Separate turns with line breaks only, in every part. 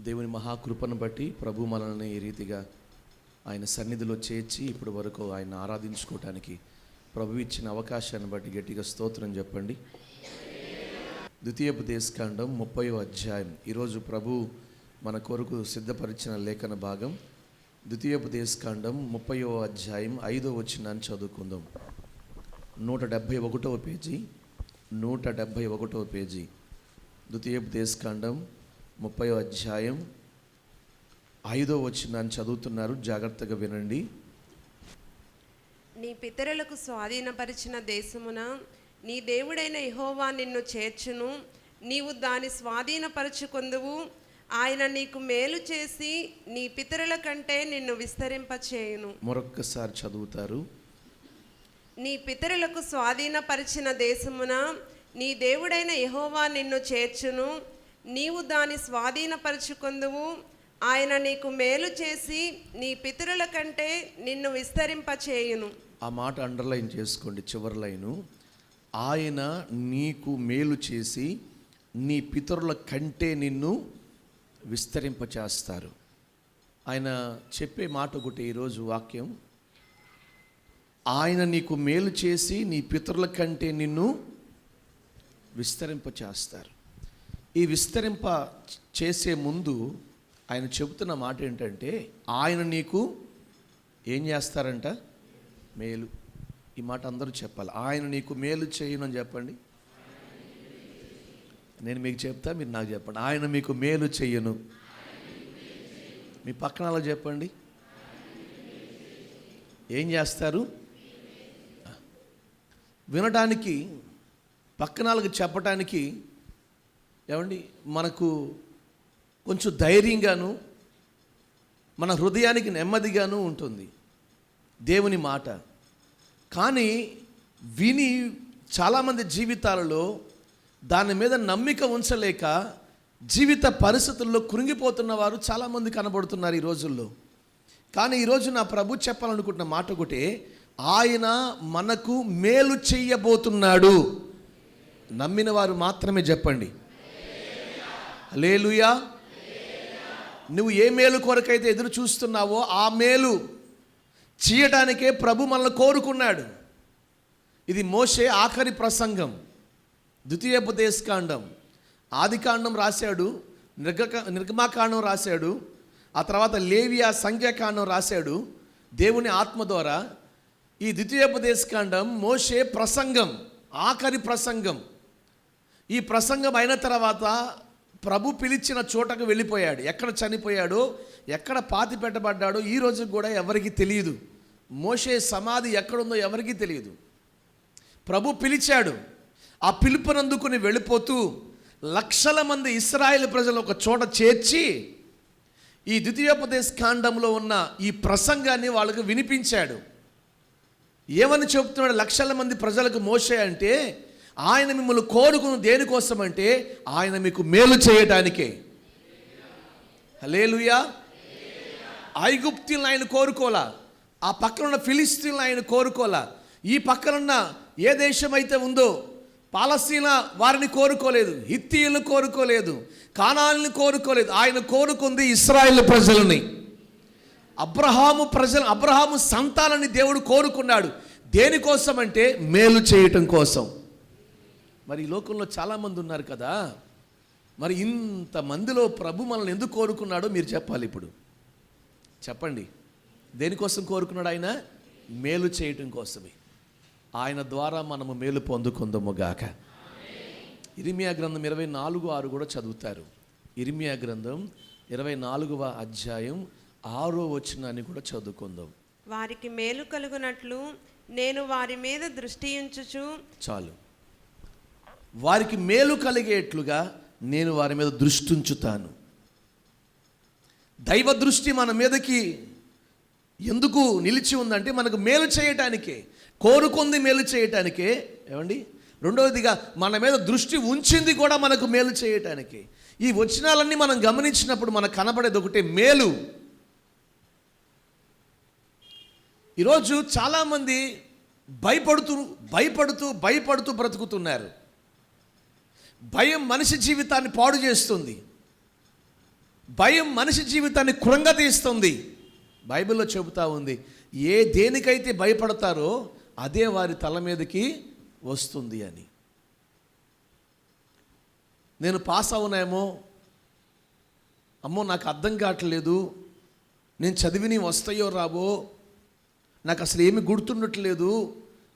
దేవుని మహాకృపను బట్టి ప్రభు మనల్ని ఈ రీతిగా ఆయన సన్నిధిలో చేర్చి ఇప్పటి వరకు ఆయన ఆరాధించుకోవటానికి ప్రభు ఇచ్చిన అవకాశాన్ని బట్టి గట్టిగా స్తోత్రం చెప్పండి. ద్వితీయోపదేశకాండం 30వ అధ్యాయం. ఈరోజు ప్రభు మన కొరకు సిద్ధపరిచిన లేఖన భాగం ద్వితీయోపదేశకాండం 30వ అధ్యాయం 5వ వచనాన్ని చదువుకుందాం. 171వ పేజీ 171వ పేజీ ద్వితీయోపదేశకాండం 30వ అధ్యాయం 5వ వచనాన్ని చదువుతున్నారు. జాగ్రత్తగా వినండి.
నీ పితరులకు స్వాధీనపరిచిన దేశమున నీ దేవుడైన యెహోవా నిన్ను చేర్చును, నీవు దాని స్వాధీనపరచుకొందువు. ఆయన నీకు మేలు చేసి నీ పితరుల కంటే నిన్ను విస్తరింపచేయును.
మరొక్కసారి చదువుతారు.
నీ పితరులకు స్వాధీనపరిచిన దేశమున నీ దేవుడైన యెహోవా నిన్ను చేర్చును, నీవు దాని స్వాధీనపరచుకొందువు. ఆయన నీకు మేలు చేసి నీ పితరుల కంటే నిన్ను విస్తరింపచేయును.
ఆ మాట అండర్లైన్ చేసుకోండి. చివరి లైను, ఆయన నీకు మేలు చేసి నీ పితరుల కంటే నిన్ను విస్తరింపచేస్తారు. ఆయన చెప్పే మాట ఒకటి ఈరోజు వాక్యం, ఆయన నీకు మేలు చేసి నీ పితరుల కంటే నిన్ను విస్తరింపచేస్తారు. ఈ విస్తరింప చేసే ముందు ఆయన చెబుతున్న మాట ఏంటంటే, ఆయన నీకు ఏం చేస్తారంట? మేలు. ఈ మాట అందరూ చెప్పాలి. ఆయన నీకు మేలు చేయను అని చెప్పండి. నేను మీకు చెప్తా, మీరు నాకు చెప్పండి. ఆయన మీకు మేలు చెయ్యను. మీ పక్కన అలా చెప్పండి. ఏం చేస్తారు? వినడానికి, పక్కనాలకు చెప్పటానికి ఏమండి మనకు కొంచెం ధైర్యంగాను మన హృదయానికి నెమ్మదిగాను ఉంటుంది దేవుని మాట. కానీ విని చాలామంది జీవితాలలో దాని మీద నమ్మిక ఉంచలేక జీవిత పరిస్థితుల్లో కృంగిపోతున్న వారు చాలామంది కనబడుతున్నారు ఈ రోజుల్లో. కానీ ఈరోజు నా ప్రభు చెప్పాలనుకుంటున్న మాట ఒకటే, ఆయన మనకు మేలు చెయ్యబోతున్నాడు. నమ్మిన వారు మాత్రమే చెప్పండి హల్లెలూయా. నువ్వు ఏ మేలు కొరకైతే ఎదురు చూస్తున్నావో ఆ మేలు చేయటానికే ప్రభు మనల్ని కోరుకున్నాడు. ఇది మోషే ఆఖరి ప్రసంగం. ద్వితీయోపదేశకాండం, ఆదికాండం రాశాడు, నిర్గమాకాండం రాశాడు, ఆ తర్వాత లేవియా సంఖ్యాకాండం రాశాడు దేవుని ఆత్మ ద్వారా. ఈ ద్వితీయోపదేశకాండం మోషే ప్రసంగం, ఆఖరి ప్రసంగం. ఈ ప్రసంగం అయిన తర్వాత ప్రభు పిలిచిన చోటకు వెళ్ళిపోయాడు. ఎక్కడ చనిపోయాడో, ఎక్కడ పాతి పెట్టబడ్డాడో ఈ రోజు కూడా ఎవరికి తెలియదు. మోషే సమాధి ఎక్కడుందో ఎవరికి తెలియదు. ప్రభు పిలిచాడు. ఆ పిలుపునందుకుని వెళ్ళిపోతూ లక్షల మంది ఇశ్రాయేలు ప్రజలు ఒక చోట చేర్చి ఈ ద్వితీయోపదేశకాండంలో ఉన్న ఈ ప్రసంగాన్ని వాళ్ళకు వినిపించాడు. ఏమని చెబుతున్నాడు లక్షల మంది ప్రజలకు మోషే అంటే, ఆయన మిమ్మల్ని కోరుకుని దేనికోసం అంటే ఆయన మీకు మేలు చేయటానికే. హల్లెలూయా. ఐగుప్తీయులను ఆయన కోరుకోలా, ఆ పక్కనున్న ఫిలిస్తీన్లను ఆయన కోరుకోలా, ఈ పక్కనున్న ఏ దేశం అయితే ఉందో పాలస్తీనా వారిని కోరుకోలేదు, హిత్తీయులను కోరుకోలేదు, కానానులను కోరుకోలేదు. ఆయన కోరుకుంది ఇశ్రాయేలు ప్రజలని, అబ్రహాము సంతానాన్ని దేవుడు కోరుకున్నాడు. దేనికోసం అంటే మేలు చేయటం కోసం. మరి ఈ లోకంలో చాలామంది ఉన్నారు కదా, మరి ఇంతమందిలో ప్రభు మనల్ని ఎందుకు కోరుకున్నాడో మీరు చెప్పాలి. ఇప్పుడు చెప్పండి, దేనికోసం కోరుకున్నాడు? ఆయన మేలు చేయటం కోసమే. ఆయన ద్వారా మనము మేలు పొందుకుందాము గాక. ఇర్మీయా గ్రంథం 24:6 కూడా చదువుతారు. ఇర్మీయా గ్రంథం 24వ అధ్యాయం 6వ వచనాన్ని కూడా చదువుకుందాం.
వారికి మేలు కలుగునట్లు నేను వారి మీద దృష్టి ఉంచుచు.
చాలు. వారికి మేలు కలిగేట్లుగా నేను వారి మీద దృష్టి ఉంచుతాను. దైవ దృష్టి మన మీదకి ఎందుకు నిలిచి ఉందంటే మనకు మేలు చేయటానికే, కోరుకుంది మేలు చేయటానికే. ఏమండి, రెండవదిగా మన మీద దృష్టి ఉంచింది కూడా మనకు మేలు చేయటానికే. ఈ వచనాలన్నీ మనం గమనించినప్పుడు మనకు కనబడేది ఒకటే, మేలు. ఈరోజు చాలామంది భయపడుతూ బ్రతుకుతున్నారు. భయం మనిషి జీవితాన్ని పాడు చేస్తుంది. భయం మనిషి జీవితాన్ని కృంగతీస్తుంది. బైబిల్లో చెబుతా ఉంది, దేనికైతే భయపడతారో అదే వారి తల మీదకి వస్తుంది అని. నేను పాస్ అవునేమో, అమ్మో నాకు అర్థం కావట్లేదు, నేను చదివిని వస్తాయో రావో, నాకు అసలు ఏమి గుర్తుండట్లేదు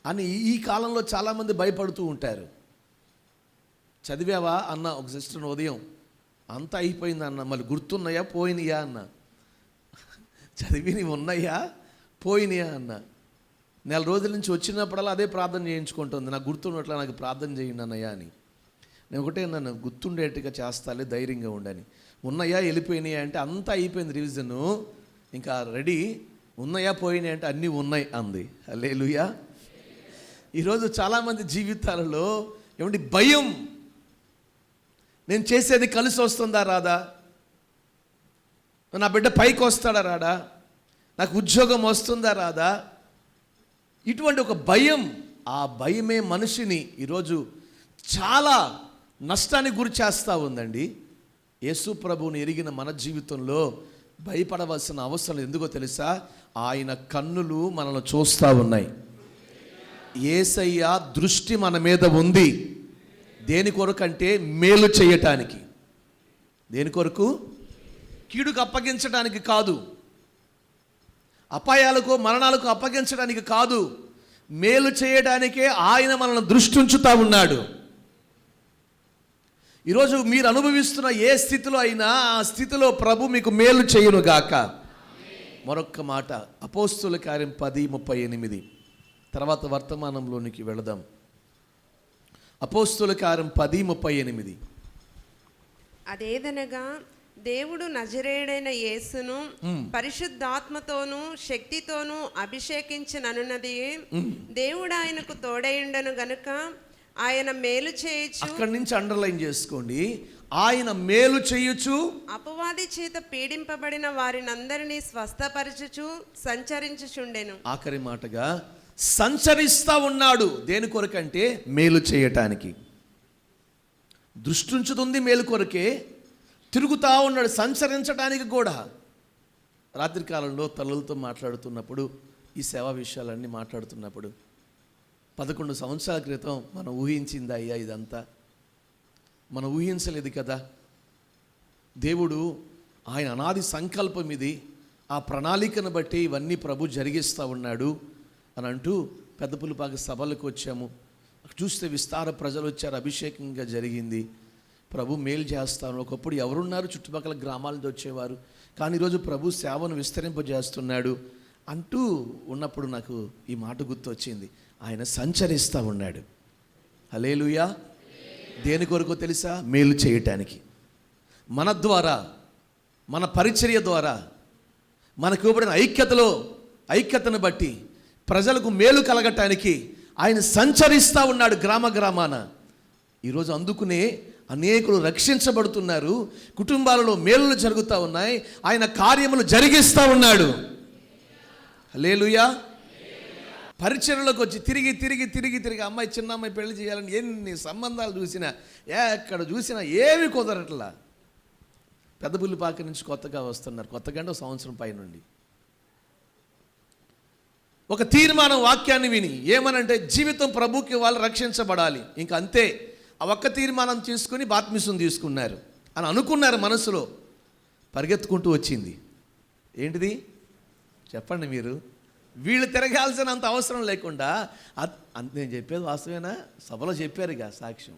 అని ఈ కాలంలో చాలామంది భయపడుతూ ఉంటారు. చదివావా అన్న ఒక సిస్టర్ ఉదయం, అంతా అయిపోయింది అన్న, మళ్ళీ గుర్తున్నాయా పోయినాయా అన్న, చదివిని ఉన్నాయా పోయినాయా అన్న. నెల రోజుల నుంచి వచ్చినప్పుడల్లా అదే ప్రార్థన చేయించుకుంటుంది, నాకు గుర్తున్నట్లా నాకు ప్రార్థన చేయండి అన్నయ్యా అని. నేను ఒకటే నన్ను గుర్తుండేట్టుగా చేస్తాలే, ధైర్యంగా ఉండని. ఉన్నాయా వెళ్ళిపోయినాయా అంటే అంతా అయిపోయింది రివిజను, ఇంకా రెడీ. ఉన్నాయా పోయినాయి అంటే అన్నీ ఉన్నాయి అంది. హల్లెలూయా. ఈరోజు చాలామంది జీవితాలలో ఏమంటే భయం, నేను చేసేది కలిసి వస్తుందా రాదా, నా బిడ్డ పైకి వస్తాడా రాడా, నాకు ఉద్యోగం వస్తుందా రాదా, ఇటువంటి ఒక భయం. ఆ భయమే మనిషిని ఈరోజు చాలా నష్టానికి గురి చేస్తూ ఉందండి. యేసు ప్రభువుని ఎరిగిన మన జీవితంలో భయపడవలసిన అవసరం ఎందుకో తెలుసా? ఆయన కన్నులు మనల్ని చూస్తూ ఉన్నాయి. యేసయ్య దృష్టి మన మీద ఉంది. దేని కొరకంటే మేలు చేయటానికి. దేని కొరకు? కీడుకు అప్పగించడానికి కాదు, అపాయాలకు మరణాలకు అప్పగించడానికి కాదు, మేలు చేయడానికే ఆయన మనల్ని దృష్టి ఉంచుతూ ఉన్నాడు. ఈరోజు మీరు అనుభవిస్తున్న ఏ స్థితిలో అయినా ఆ స్థితిలో ప్రభు మీకు మేలు చేయునుగాక. మరొక్క మాట, అపోస్తుల కార్యం 10:38 తర్వాత వర్తమానంలోనికి వెళదాం. అపోస్తుల కార్యం 10:38.
అదేదనగా దేవుడు నజరేయుడైన యేసును పరిశుద్ధాత్మతోనూ శక్తితోనూ అభిషేకించననున్నది దేవుడు ఆయనకు తోడైండను గనుక ఆయన మేలు చేయొచ్చు.
అక్కడి నుంచి అండర్లైన్ చేసుకోండి, ఆయన మేలు చేయొచ్చు,
అపవాది చేత పీడింపబడిన వారినందరినీ స్వస్థపరచుచు సంచరించుచుండెను.
ఆఖరి మాటగా సంచరిస్తా ఉన్నాడు. దేని కొరకంటే మేలు చేయటానికి. దృష్టి ఉంచుతుంది మేలు కొరకే, తిరుగుతూ ఉన్నాడు సంచరించడానికి కూడా. రాత్రి కాలంలో తల్లులతో మాట్లాడుతున్నప్పుడు, ఈ సేవా విషయాలన్నీ మాట్లాడుతున్నప్పుడు, 11 సంవత్సరాల క్రితం మనం ఊహించిందా అయ్యా ఇదంతా? మనం ఊహించలేదు కదా. దేవుడు ఆయన అనాది సంకల్పం ఇది, ఆ ప్రణాళికను బట్టి ఇవన్నీ ప్రభు జరిగిస్తూ ఉన్నాడు అని అంటూ పెద్దపులిపాక సభలకు వచ్చాము. చూస్తే విస్తార ప్రజలు వచ్చారు, అభిషేకంగా జరిగింది. ప్రభు మేలు చేస్తాను. ఒకప్పుడు ఎవరున్నారు? చుట్టుపక్కల గ్రామాల నుంచి వచ్చేవారు. కానీ ఈరోజు ప్రభు సేవను విస్తరింపజేస్తున్నాడు అంటూ ఉన్నప్పుడు నాకు ఈ మాట గుర్తు వచ్చింది, ఆయన సంచరిస్తూ ఉన్నాడు. హల్లెలూయా. దేని కొరకు తెలుసా? మేలు చేయటానికి. మన ద్వారా, మన పరిచర్య ద్వారా, మనకు ఇవ్వబడిన ఐక్యతను బట్టి ప్రజలకు మేలు కలగటానికి ఆయన సంచరిస్తూ ఉన్నాడు గ్రామ గ్రామాన. ఈరోజు అందుకునే అనేకులు రక్షించబడుతున్నారు, కుటుంబాలలో మేలులు జరుగుతూ ఉన్నాయి, ఆయన కార్యములు జరిగిస్తూ ఉన్నాడు. హల్లెలూయా. పరిచర్యలోకి వచ్చి తిరిగి అమ్మాయి, చిన్న అమ్మాయి పెళ్లి చేయాలని ఎన్ని సంబంధాలు చూసినా, ఎక్కడ చూసినా ఏమి కుదరట్లా. పెద్దపుల్లిపాక నుంచి కొత్తగా వస్తున్నారు, కొత్తగా ఒక సంవత్సరం పైనుండి. ఒక తీర్మానం వాక్యాన్ని విని ఏమనంటే జీవితం ప్రభుకి వాళ్ళు రక్షించబడాలి, ఇంకా అంతే. ఆ ఒక్క తీర్మానం తీసుకుని బాప్తిసం తీసుకున్నారు అని అనుకున్నారు మనసులో. పరిగెత్తుకుంటూ వచ్చింది. ఏంటిది చెప్పండి మీరు? వీళ్ళు తిరగాల్సినంత అవసరం లేకుండా, నేను చెప్పేది వాస్తవేనా? సభలో చెప్పారుగా సాక్ష్యం.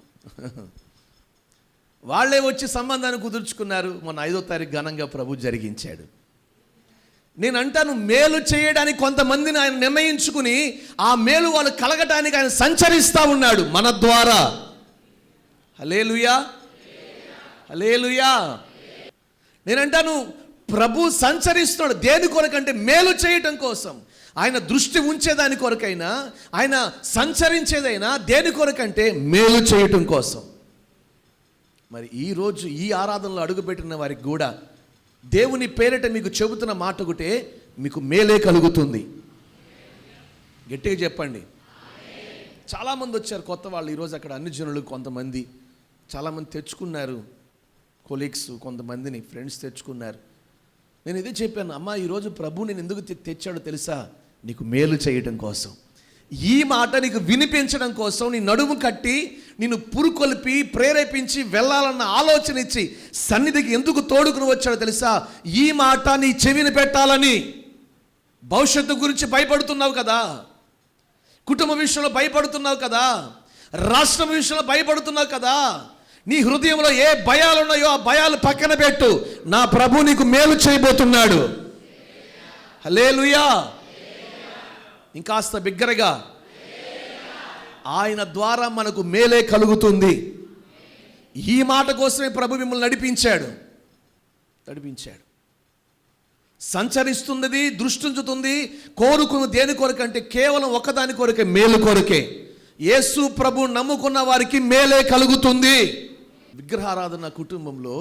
వాళ్ళే వచ్చి సంబంధాన్ని కుదుర్చుకున్నారు. మొన్న 5వ తారీఖు ఘనంగా ప్రభు జరిగించాడు. నేను అంటాను, మేలు చేయడానికి కొంతమందిని ఆయన నిర్ణయించుకుని ఆ మేలు వాళ్ళు కలగటానికి ఆయన సంచరిస్తూ ఉన్నాడు మన ద్వారా. హల్లెలూయా, హల్లెలూయా. నేనంటాను, ప్రభు సంచరిస్తున్నాడు. దేని కొరకంటే మేలు చేయటం కోసం. ఆయన దృష్టి ఉంచేదాని కొరకైనా, ఆయన సంచరించేదైనా దేని కొరకంటే మేలు చేయటం కోసం. మరి ఈరోజు ఈ ఆరాధనలో అడుగుపెట్టిన వారికి కూడా దేవుని పేరిట మీకు చెబుతున్న మాట ఒకటే, మీకు మేలే కలుగుతుంది. గట్టిగా చెప్పండి. చాలామంది వచ్చారు కొత్త వాళ్ళు ఈరోజు అక్కడ. అన్ని జనులు కొంతమంది చాలామంది తెచ్చుకున్నారు. కొలీగ్స్ కొంతమందిని ఫ్రెండ్స్ తెచ్చుకున్నారు. నేను ఇదే చెప్పాను, అమ్మా ఈరోజు ప్రభు నేను ఎందుకు తెచ్చాడో తెలుసా? నీకు మేలు చేయడం కోసం. ఈ మాట నీకు వినిపించడం కోసం నీ నడుము కట్టి నిన్ను పురుకొల్పి ప్రేరేపించి వెళ్ళాలన్న ఆలోచన ఇచ్చి సన్నిధికి ఎందుకు తోడుకుని వచ్చాడో తెలుసా? ఈ మాట నీ చెవిని పెట్టాలని. భవిష్యత్తు గురించి భయపడుతున్నావు కదా, కుటుంబ విషయంలో భయపడుతున్నావు కదా, రాష్ట్రం విషయంలో భయపడుతున్నావు కదా, నీ హృదయంలో ఏ భయాలు ఉన్నాయో ఆ భయాలు పక్కన పెట్టు. నా ప్రభు నీకు మేలు చేయబోతున్నాడు. హల్లెలూయా. ఇంకాస్త బిగ్గరగా, ఆయన ద్వారా మనకు మేలే కలుగుతుంది. ఈ మాట కోసమే ప్రభు మిమ్మల్ని నడిపించాడు. సంచరిస్తున్నది, దృష్టించుతుంది, కోరుకున్న దేని కొరకంటే కేవలం ఒకదాని కొరకే, మేలు కొరకే. యేసు ప్రభు నమ్ముకున్న వారికి మేలే కలుగుతుంది. విగ్రహారాధన కుటుంబంలో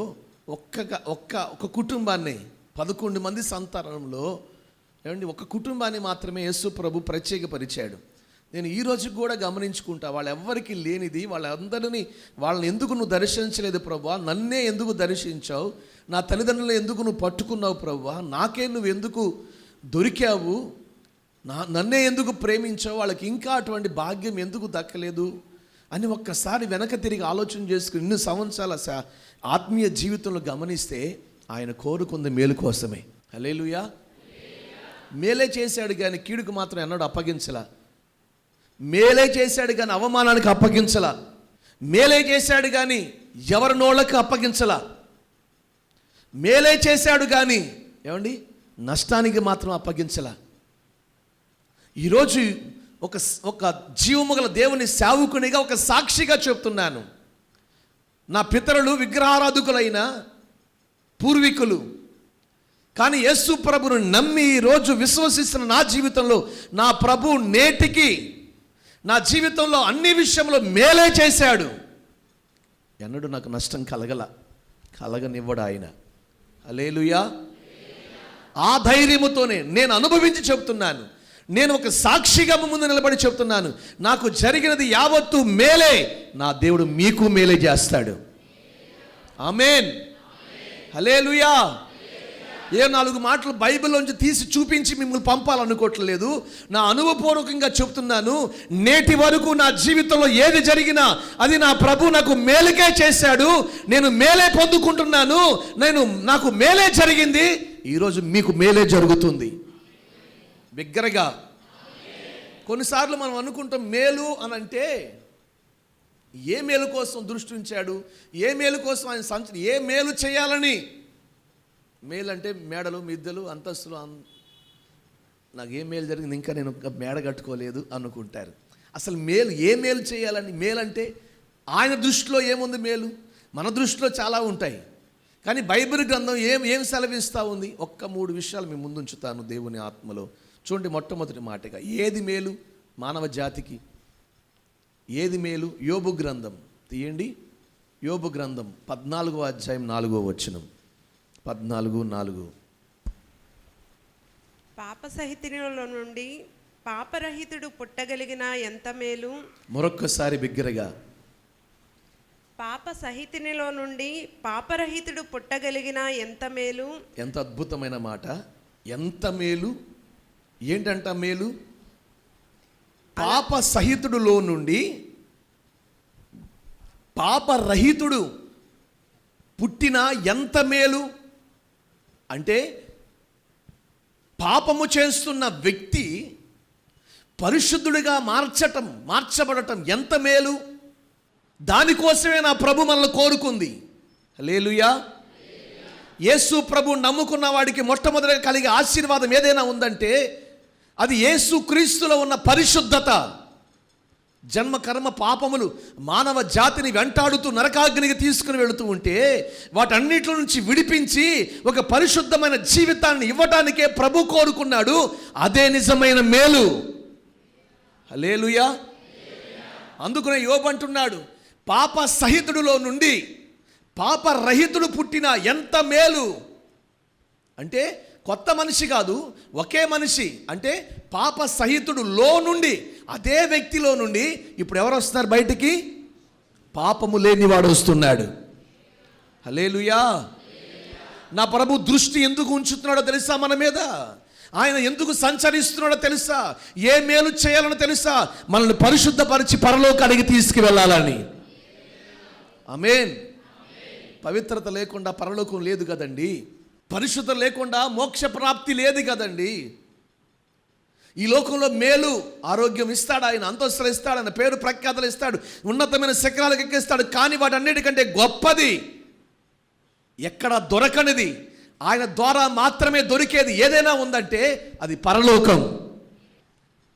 ఒక్క కుటుంబాన్ని 11 మంది సంతానంలో ఏమండి ఒక కుటుంబాన్ని మాత్రమే యేసు ప్రభు ప్రత్యేకపరిచాడు. నేను ఈ రోజు కూడా గమనించుకుంటా, వాళ్ళెవ్వరికి లేనిది వాళ్ళని ఎందుకు నువ్వు దర్శించలేదు ప్రభువా? నన్నే ఎందుకు దర్శించావు? నా తల్లిదండ్రులను ఎందుకు నువ్వు పట్టుకున్నావు ప్రభువా? నాకే నువ్వు ఎందుకు దొరికావు? నన్నే ఎందుకు ప్రేమించావు? వాళ్ళకి ఇంకా అటువంటి భాగ్యం ఎందుకు దక్కలేదు అని ఒక్కసారి వెనక తిరిగి ఆలోచన చేసుకుని ఇన్ని సంవత్సరాల ఆత్మీయ జీవితంలో గమనిస్తే ఆయన కోరుకుంది మేలు కోసమే. హల్లెలూయా. మేలే చేశాడు కానీ కీడుకు మాత్రం ఎన్నడూ అప్పగించలా. మేలే చేశాడు కానీ అవమానానికి అప్పగించలా. మేలే చేశాడు కానీ ఎవరి నోళ్ళకి అప్పగించలా. మేలే చేశాడు కానీ ఏమండి నష్టానికి మాత్రం అప్పగించలా. ఈరోజు ఒక జీవము గల దేవుని సేవకునిగా ఒక సాక్షిగా చెప్తున్నాను. నా పితరులు విగ్రహారాధకులైన పూర్వీకులు, కానీ యేసు ప్రభును నమ్మి ఈరోజు విశ్వసిస్తున్న నా జీవితంలో నా ప్రభు నేటికి నా జీవితంలో అన్ని విషయంలో మేలే చేశాడు. ఎన్నడూ నాకు నష్టం కలగనివ్వడు ఆయన. హల్లెలూయా. ఆ ధైర్యముతోనే నేను అనుభవించి చెప్తున్నాను. నేను ఒక సాక్షిగా ముందు నిలబడి చెప్తున్నాను, నాకు జరిగినది యావత్తు మేలే. నా దేవుడు మీకు మేలే చేస్తాడు. ఆమేన్. హల్లెలూయా. 4 మాటలు బైబిల్లోంచి తీసి చూపించి మిమ్మల్ని పంపాలనుకోవట్లేదు. నా అనుభవపూర్వకంగా చెప్తున్నాను. నేటి వరకు నా జీవితంలో ఏది జరిగినా అది నా ప్రభు నాకు మేలుకే చేశాడు. నేను మేలే పొందుకుంటున్నాను. నాకు మేలే జరిగింది. ఈరోజు మీకు మేలే జరుగుతుంది. బిగ్గరగా. కొన్నిసార్లు మనం అనుకుంటాం మేలు అని అంటే ఏ మేలు కోసం దృష్టి ఉంచాడు, ఏ మేలు కోసం ఆయన ఏ మేలు చేయాలని. మేలు అంటే మేడలు, మిద్దెలు, అంతస్తులు. నాకు ఏ మేలు జరిగింది, ఇంకా నేను మేడ కట్టుకోలేదు అనుకుంటారు. అసలు మేలు ఏ మేలు చేయాలని? మేలు అంటే ఆయన దృష్టిలో ఏముంది మేలు? మన దృష్టిలో చాలా ఉంటాయి, కానీ బైబిల్ గ్రంథం ఏం సెలవిస్తూ ఉంది? 3 విషయాలు మీ ముందు ఉంచుతాను దేవుని ఆత్మలో. చూడండి, మొట్టమొదటి మాటగా ఏది మేలు మానవ జాతికి? ఏది మేలు? యోబు గ్రంథం తీయండి. యోబు గ్రంథం 14వ అధ్యాయం 4వ వచనం. 14:4.
పాపసహితునిలో నుండి పాపరహితుడు పుట్టగలిగిన ఎంత మేలు.
మరొక్కసారి బిగ్గరగా.
పాపసహితునిలో నుండి పాపరహితుడు పుట్టగలిగిన ఎంత మేలు.
ఎంత అద్భుతమైన మాట! ఎంత మేలు! ఏంటంట మేలు? పాప సహితుడులో నుండి పాపరహితుడు పుట్టిన ఎంత మేలు అంటే, పాపము చేస్తున్న వ్యక్తి పరిశుద్ధుడిగా మార్చబడటం ఎంత మేలు! దానికోసమే నా ప్రభు మనల్ని కోరుకుంది. హల్లెలూయా. యేసు ప్రభు నమ్ముకున్న వాడికి మొట్టమొదటిగా కలిగే ఆశీర్వాదం ఏదైనా ఉందంటే అది యేసు క్రీస్తులో ఉన్న పరిశుద్ధత. జన్మ కర్మ పాపములు మానవ జాతిని వెంటాడుతూ నరకాగ్నికి తీసుకుని వెళుతూ ఉంటే వాటన్నిటి నుంచి విడిపించి ఒక పరిశుద్ధమైన జీవితాన్ని ఇవ్వటానికే ప్రభు కోరుకున్నాడు. అదే నిజమైన మేలు. హల్లెలూయా. అందుకనే యోబు అంటున్నాడు, పాప సహితుడిలో నుండి పాపరహితుడు పుట్టిన ఎంత మేలు. అంటే కొత్త మనిషి కాదు, ఒకే మనిషి. అంటే పాప సహితుడులో నుండి, అదే వ్యక్తిలో నుండి ఇప్పుడు ఎవరు వస్తున్నారు బయటికి? పాపము లేనివాడు వస్తున్నాడు. హల్లెలూయా. నా ప్రభు దృష్టి ఎందుకు ఉంచుతున్నాడో తెలుసా మన మీద? ఆయన ఎందుకు సంచరిస్తున్నాడో తెలుసా? ఏ మేలు చేయాలనో తెలుసా? మనల్ని పరిశుద్ధపరిచి పరలోకానికి తీసుకువెళ్ళాలని. ఆమేన్. పవిత్రత లేకుండా పరలోకం లేదు కదండి. పరిశుద్ధత లేకుండా మోక్ష ప్రాప్తి లేదు కదండి. ఈ లోకంలో మేలు ఆరోగ్యం ఇస్తాడు ఆయన, అంతస్తులు ఇస్తాడు ఆయన, పేరు ప్రఖ్యాతలు ఇస్తాడు, ఉన్నతమైన శిఖరాలకు ఎక్కిస్తాడు. కానీ వాటన్నిటికంటే గొప్పది, ఎక్కడ దొరకనిది, ఆయన ద్వారా మాత్రమే దొరికేది ఏదైనా ఉందంటే అది పరలోకం.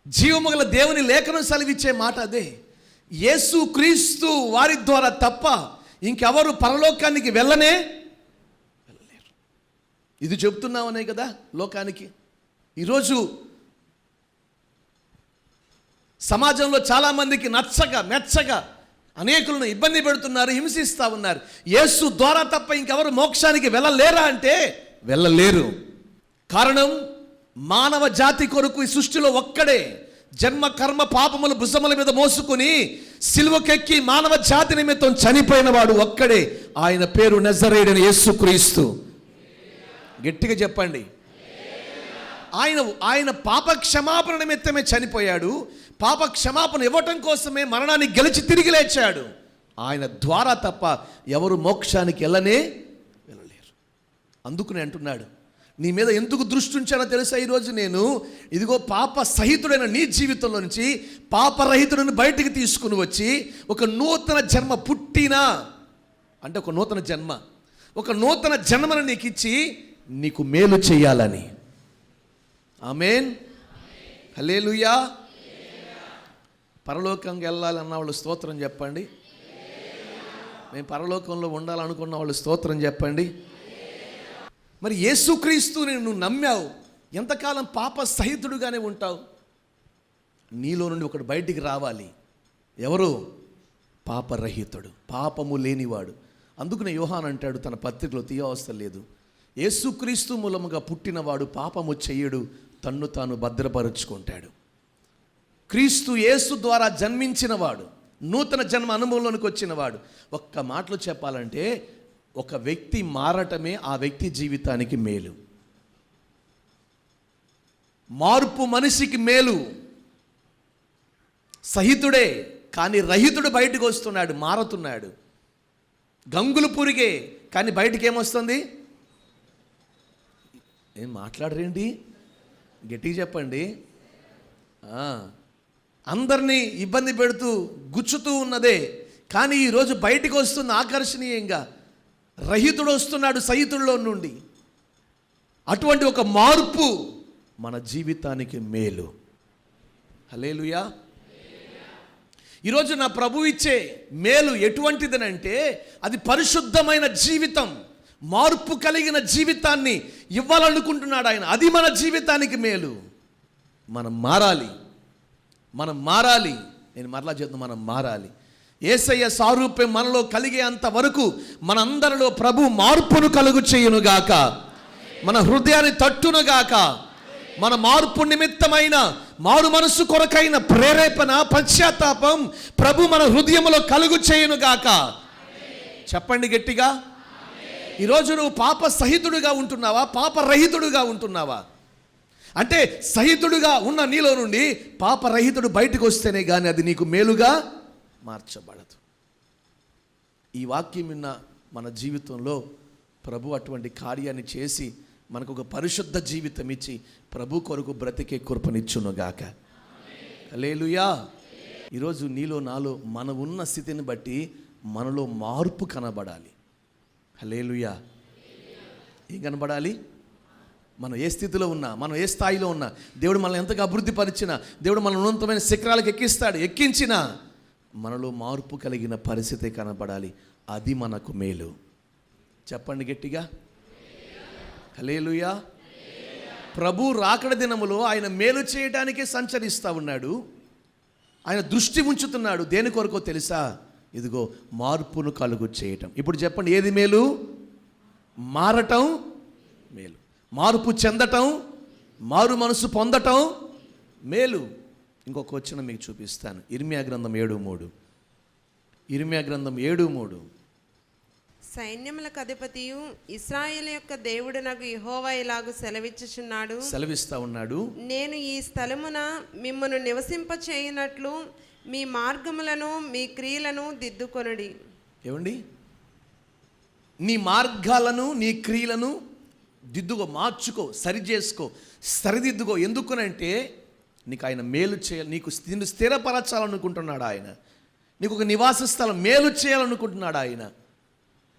జీవము గల దేవుని లేఖనం సెలవిచ్చే మాట అదే. యేసు క్రీస్తు వారి ద్వారా తప్ప ఇంకెవరు పరలోకానికి వెళ్ళలేరు. ఇది చెప్తున్నామనే కదా లోకానికి. ఈరోజు సమాజంలో చాలామందికి మెచ్చగా అనేకులను ఇబ్బంది పెడుతున్నారు, హింసిస్తూ ఉన్నారు. యేసు ద్వారా తప్ప ఇంకెవరు మోక్షానికి వెళ్ళలేరా అంటే వెళ్ళలేరు. కారణం, మానవ జాతి కొరకు ఈ సృష్టిలో ఒక్కడే జన్మ కర్మ పాపములు భుజముల మీద మోసుకుని సిలువకెక్కి మానవ జాతి నిమిత్తం చనిపోయిన వాడు ఒక్కడే. ఆయన పేరు నజరేయుడైన యేసుక్రీస్తు. గట్టిగా చెప్పండి. ఆయన పాప క్షమాపణ నిమిత్తమే చనిపోయాడు. పాప క్షమాపణ ఇవ్వటం కోసమే మరణాన్ని గెలిచి తిరిగి లేచాడు. ఆయన ద్వారా తప్ప ఎవరు మోక్షానికి వెళ్ళలేరు. అందుకునే అంటున్నాడు, నీ మీద ఎందుకు దృష్టి ఉంచానో తెలుసా? ఈరోజు నేను ఇదిగో పాప సహితుడైన నీ జీవితంలో నుంచి పాపరహితుడిని బయటికి తీసుకుని వచ్చి ఒక నూతన జన్మ పుట్టినా అంటే ఒక నూతన జన్మను నీకు ఇచ్చి నీకు మేలు చేయాలని. ఆమేన్. హల్లెలూయా. పరలోకంకి వెళ్ళాలన్న వాళ్ళు స్తోత్రం చెప్పండి. మేము పరలోకంలో ఉండాలనుకున్న వాళ్ళు స్తోత్రం చెప్పండి. మరి యేసుక్రీస్తుని నువ్వు నమ్మావు, ఎంతకాలం పాప సహితుడుగానే ఉంటావు? నీలో నుండి ఒకడు బయటికి రావాలి. ఎవరు? పాపరహితుడు, పాపము లేనివాడు. అందుకనే యోహాన్ అంటాడు తన పత్రికలో, తీయవసరం లేదు, యేసుక్రీస్తు మూలముగా పుట్టినవాడు పాపము చెయ్యడు, తన్ను తాను భద్రపరుచుకుంటాడు. క్రీస్తు యేసు ద్వారా జన్మించినవాడు, నూతన జన్మ అనుభవంలోనికి వచ్చినవాడు. ఒక్క మాటలో చెప్పాలంటే ఒక వ్యక్తి మారటమే ఆ వ్యక్తి జీవితానికి మేలు. మార్పు మనిషికి మేలు. సహితుడే కానీ రహితుడు బయటకు వస్తున్నాడు, మారుతున్నాడు. గంగులు పురిగే కానీ బయటికి ఏమొస్తుంది? ఏం మాట్లాడరేంటి? గట్టిగా చెప్పండి. అందరినీ ఇబ్బంది పెడుతూ గుచ్చుతూ ఉన్నదే, కానీ ఈరోజు బయటికి వస్తున్న ఆకర్షణీయంగా రహితుడు వస్తున్నాడు సహితుల్లో నుండి. అటువంటి ఒక మార్పు మన జీవితానికి మేలు. హల్లెలూయా. ఈరోజు నా ప్రభు ఇచ్చే మేలు ఎటువంటిదనంటే అది పరిశుద్ధమైన జీవితం, మార్పు కలిగిన జీవితాన్ని ఇవ్వాలనుకుంటున్నాడు ఆయన. అది మన జీవితానికి మేలు. మనం మారాలి. నేను మరలా చెప్తాను, మనం మారాలి. యేసయ్య సారూప్యం మనలో కలిగే అంత వరకు మనందరిలో ప్రభు మార్పును కలుగు చేయునుగాక, మన హృదయాన్ని తట్టునుగాక. మన మార్పు నిమిత్తమైన మారు మనసు కొరకైన ప్రేరేపణ, పశ్చాత్తాపం ప్రభు మన హృదయంలో కలుగు చేయునుగాక. చెప్పండి గట్టిగా. ఈరోజు నువ్వు పాప సహితుడుగా ఉంటున్నావా, పాపరహితుడుగా ఉంటున్నావా? అంటే సహితుడుగా ఉన్న నీలో నుండి పాపరహితుడు బయటకు వస్తేనే కానీ అది నీకు మేలుగా మార్చబడదు. ఈ వాక్యం విన్న మన జీవితంలో ప్రభు అటువంటి కార్యాన్ని చేసి మనకు ఒక పరిశుద్ధ జీవితం ఇచ్చి ప్రభు కొరకు బ్రతికే కృపనిచ్చునుగాక. హల్లెలూయా. ఈరోజు నీలో నాలో మన ఉన్న స్థితిని బట్టి మనలో మార్పు కనబడాలి. హల్లెలూయా. ఏం కనబడాలి? మనం ఏ స్థితిలో ఉన్నా, మనం ఏ స్థాయిలో ఉన్నా, దేవుడు మనల్ని ఎంతగా అభివృద్ధి పరిచినా, దేవుడు మన ఉన్నతమైన శిఖరాలకు ఎక్కించినా మనలో మార్పు కలిగిన పరిస్థితి కనబడాలి. అది మనకు మేలు. చెప్పండి గట్టిగా. హల్లెలూయా. ప్రభు రాకడ దినములో ఆయన మేలు చేయడానికే సంచరిస్తూ ఉన్నాడు. ఆయన దృష్టి ఉంచుతున్నాడు. దేని కొరకో తెలుసా? ఇదిగో మార్పును కలుగు చేయటం. ఇప్పుడు చెప్పండి, ఏది మేలు? మారటం మేలు. మార్పు చెందటం, మారు మనసు పొందటం మేలు. ఇంకొక వచనం మీకు చూపిస్తాను. ఇర్మియా గ్రంథం 7:3.
సైన్యములకు అధిపతియు ఇశ్రాయేలు యొక్క దేవుడనగు యెహోవా ఇలాగు
సెలవిస్తా ఉన్నాడు,
నేను ఈ స్థలమున మిమ్మను నివసింపచేయునట్లు మీ మార్గములను మీ క్రియలను దిద్దుకొనుడి.
ఏమండి, నీ మార్గాలను నీ క్రియలను దిద్దుకో, మార్చుకో, సరి చేసుకో, సరిదిద్దుకో. ఎందుకునంటే నీకు ఆయన మేలు చేయాలి, నిన్ను స్థిరపరచాలనుకుంటున్నాడు ఆయన, నీకు ఒక నివాస స్థలం మేలు చేయాలనుకుంటున్నాడు ఆయన.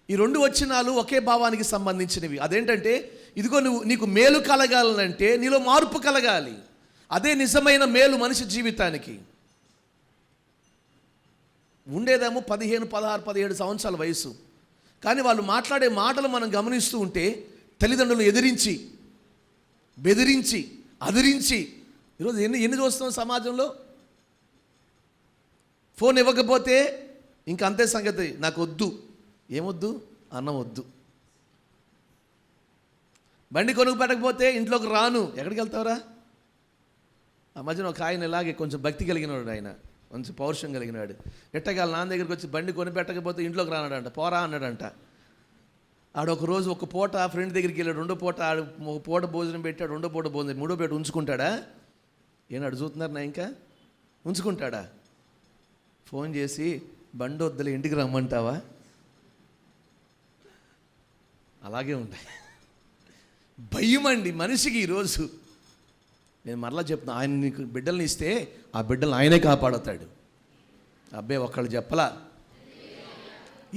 ఈ రెండు వచనాలు ఒకే భావానికి సంబంధించినవి. అదేంటంటే, ఇదిగో నీకు మేలు కలగాలంటే నీలో మార్పు కలగాలి. అదే నిజమైన మేలు మనిషి జీవితానికి. ఉండేదేమో 15, 16, 17 సంవత్సరాల వయసు, కానీ వాళ్ళు మాట్లాడే మాటలు మనం గమనిస్తూ ఉంటే తల్లిదండ్రులను ఎదిరించి, బెదిరించి, అదిరించి, ఈరోజు ఎన్ని చూస్తున్నాం సమాజంలో. ఫోన్ ఇవ్వకపోతే ఇంక అంతే సంగతి, నాకు వద్దు. ఏమొద్దు? అన్నం వద్దు. బండి కొనుక్కు పెట్టకపోతే ఇంట్లోకి రాను. ఎక్కడికి వెళ్తావురా? ఆ మధ్యన ఒక ఆయన ఇలాగే కొంచెం భక్తి కలిగినవాడు, ఆయన మంచి పౌరుషం కలిగినాడు. ఎట్టగాలి నాన్న దగ్గరికి వచ్చి బండి కొని పెట్టకపోతే ఇంట్లోకి రానాడంట, పోరా అన్నాడంట. ఆడు ఒక రోజు ఒక పూట ఫ్రెండ్ దగ్గరికి వెళ్ళాడు, రెండో పూట ఆడు ఒక పూట భోజనం పెట్టాడు, రెండో పూట భోజనం, మూడో పూట ఉంచుకుంటాడా? ఏనాడు చూస్తున్నారు నా ఇంకా ఉంచుకుంటాడా? ఫోన్ చేసి బండి వద్దులే ఇంటికి రమ్మంటావా? అలాగే ఉంటాయి. భయం అండి మనిషికి ఈరోజు. నేను మరలా చెప్తున్నా, ఆయన నీకు బిడ్డల్ని ఇస్తే ఆ బిడ్డలను ఆయనే కాపాడుతాడు. అబ్బాయి ఒక్కళ్ళు చెప్పలా,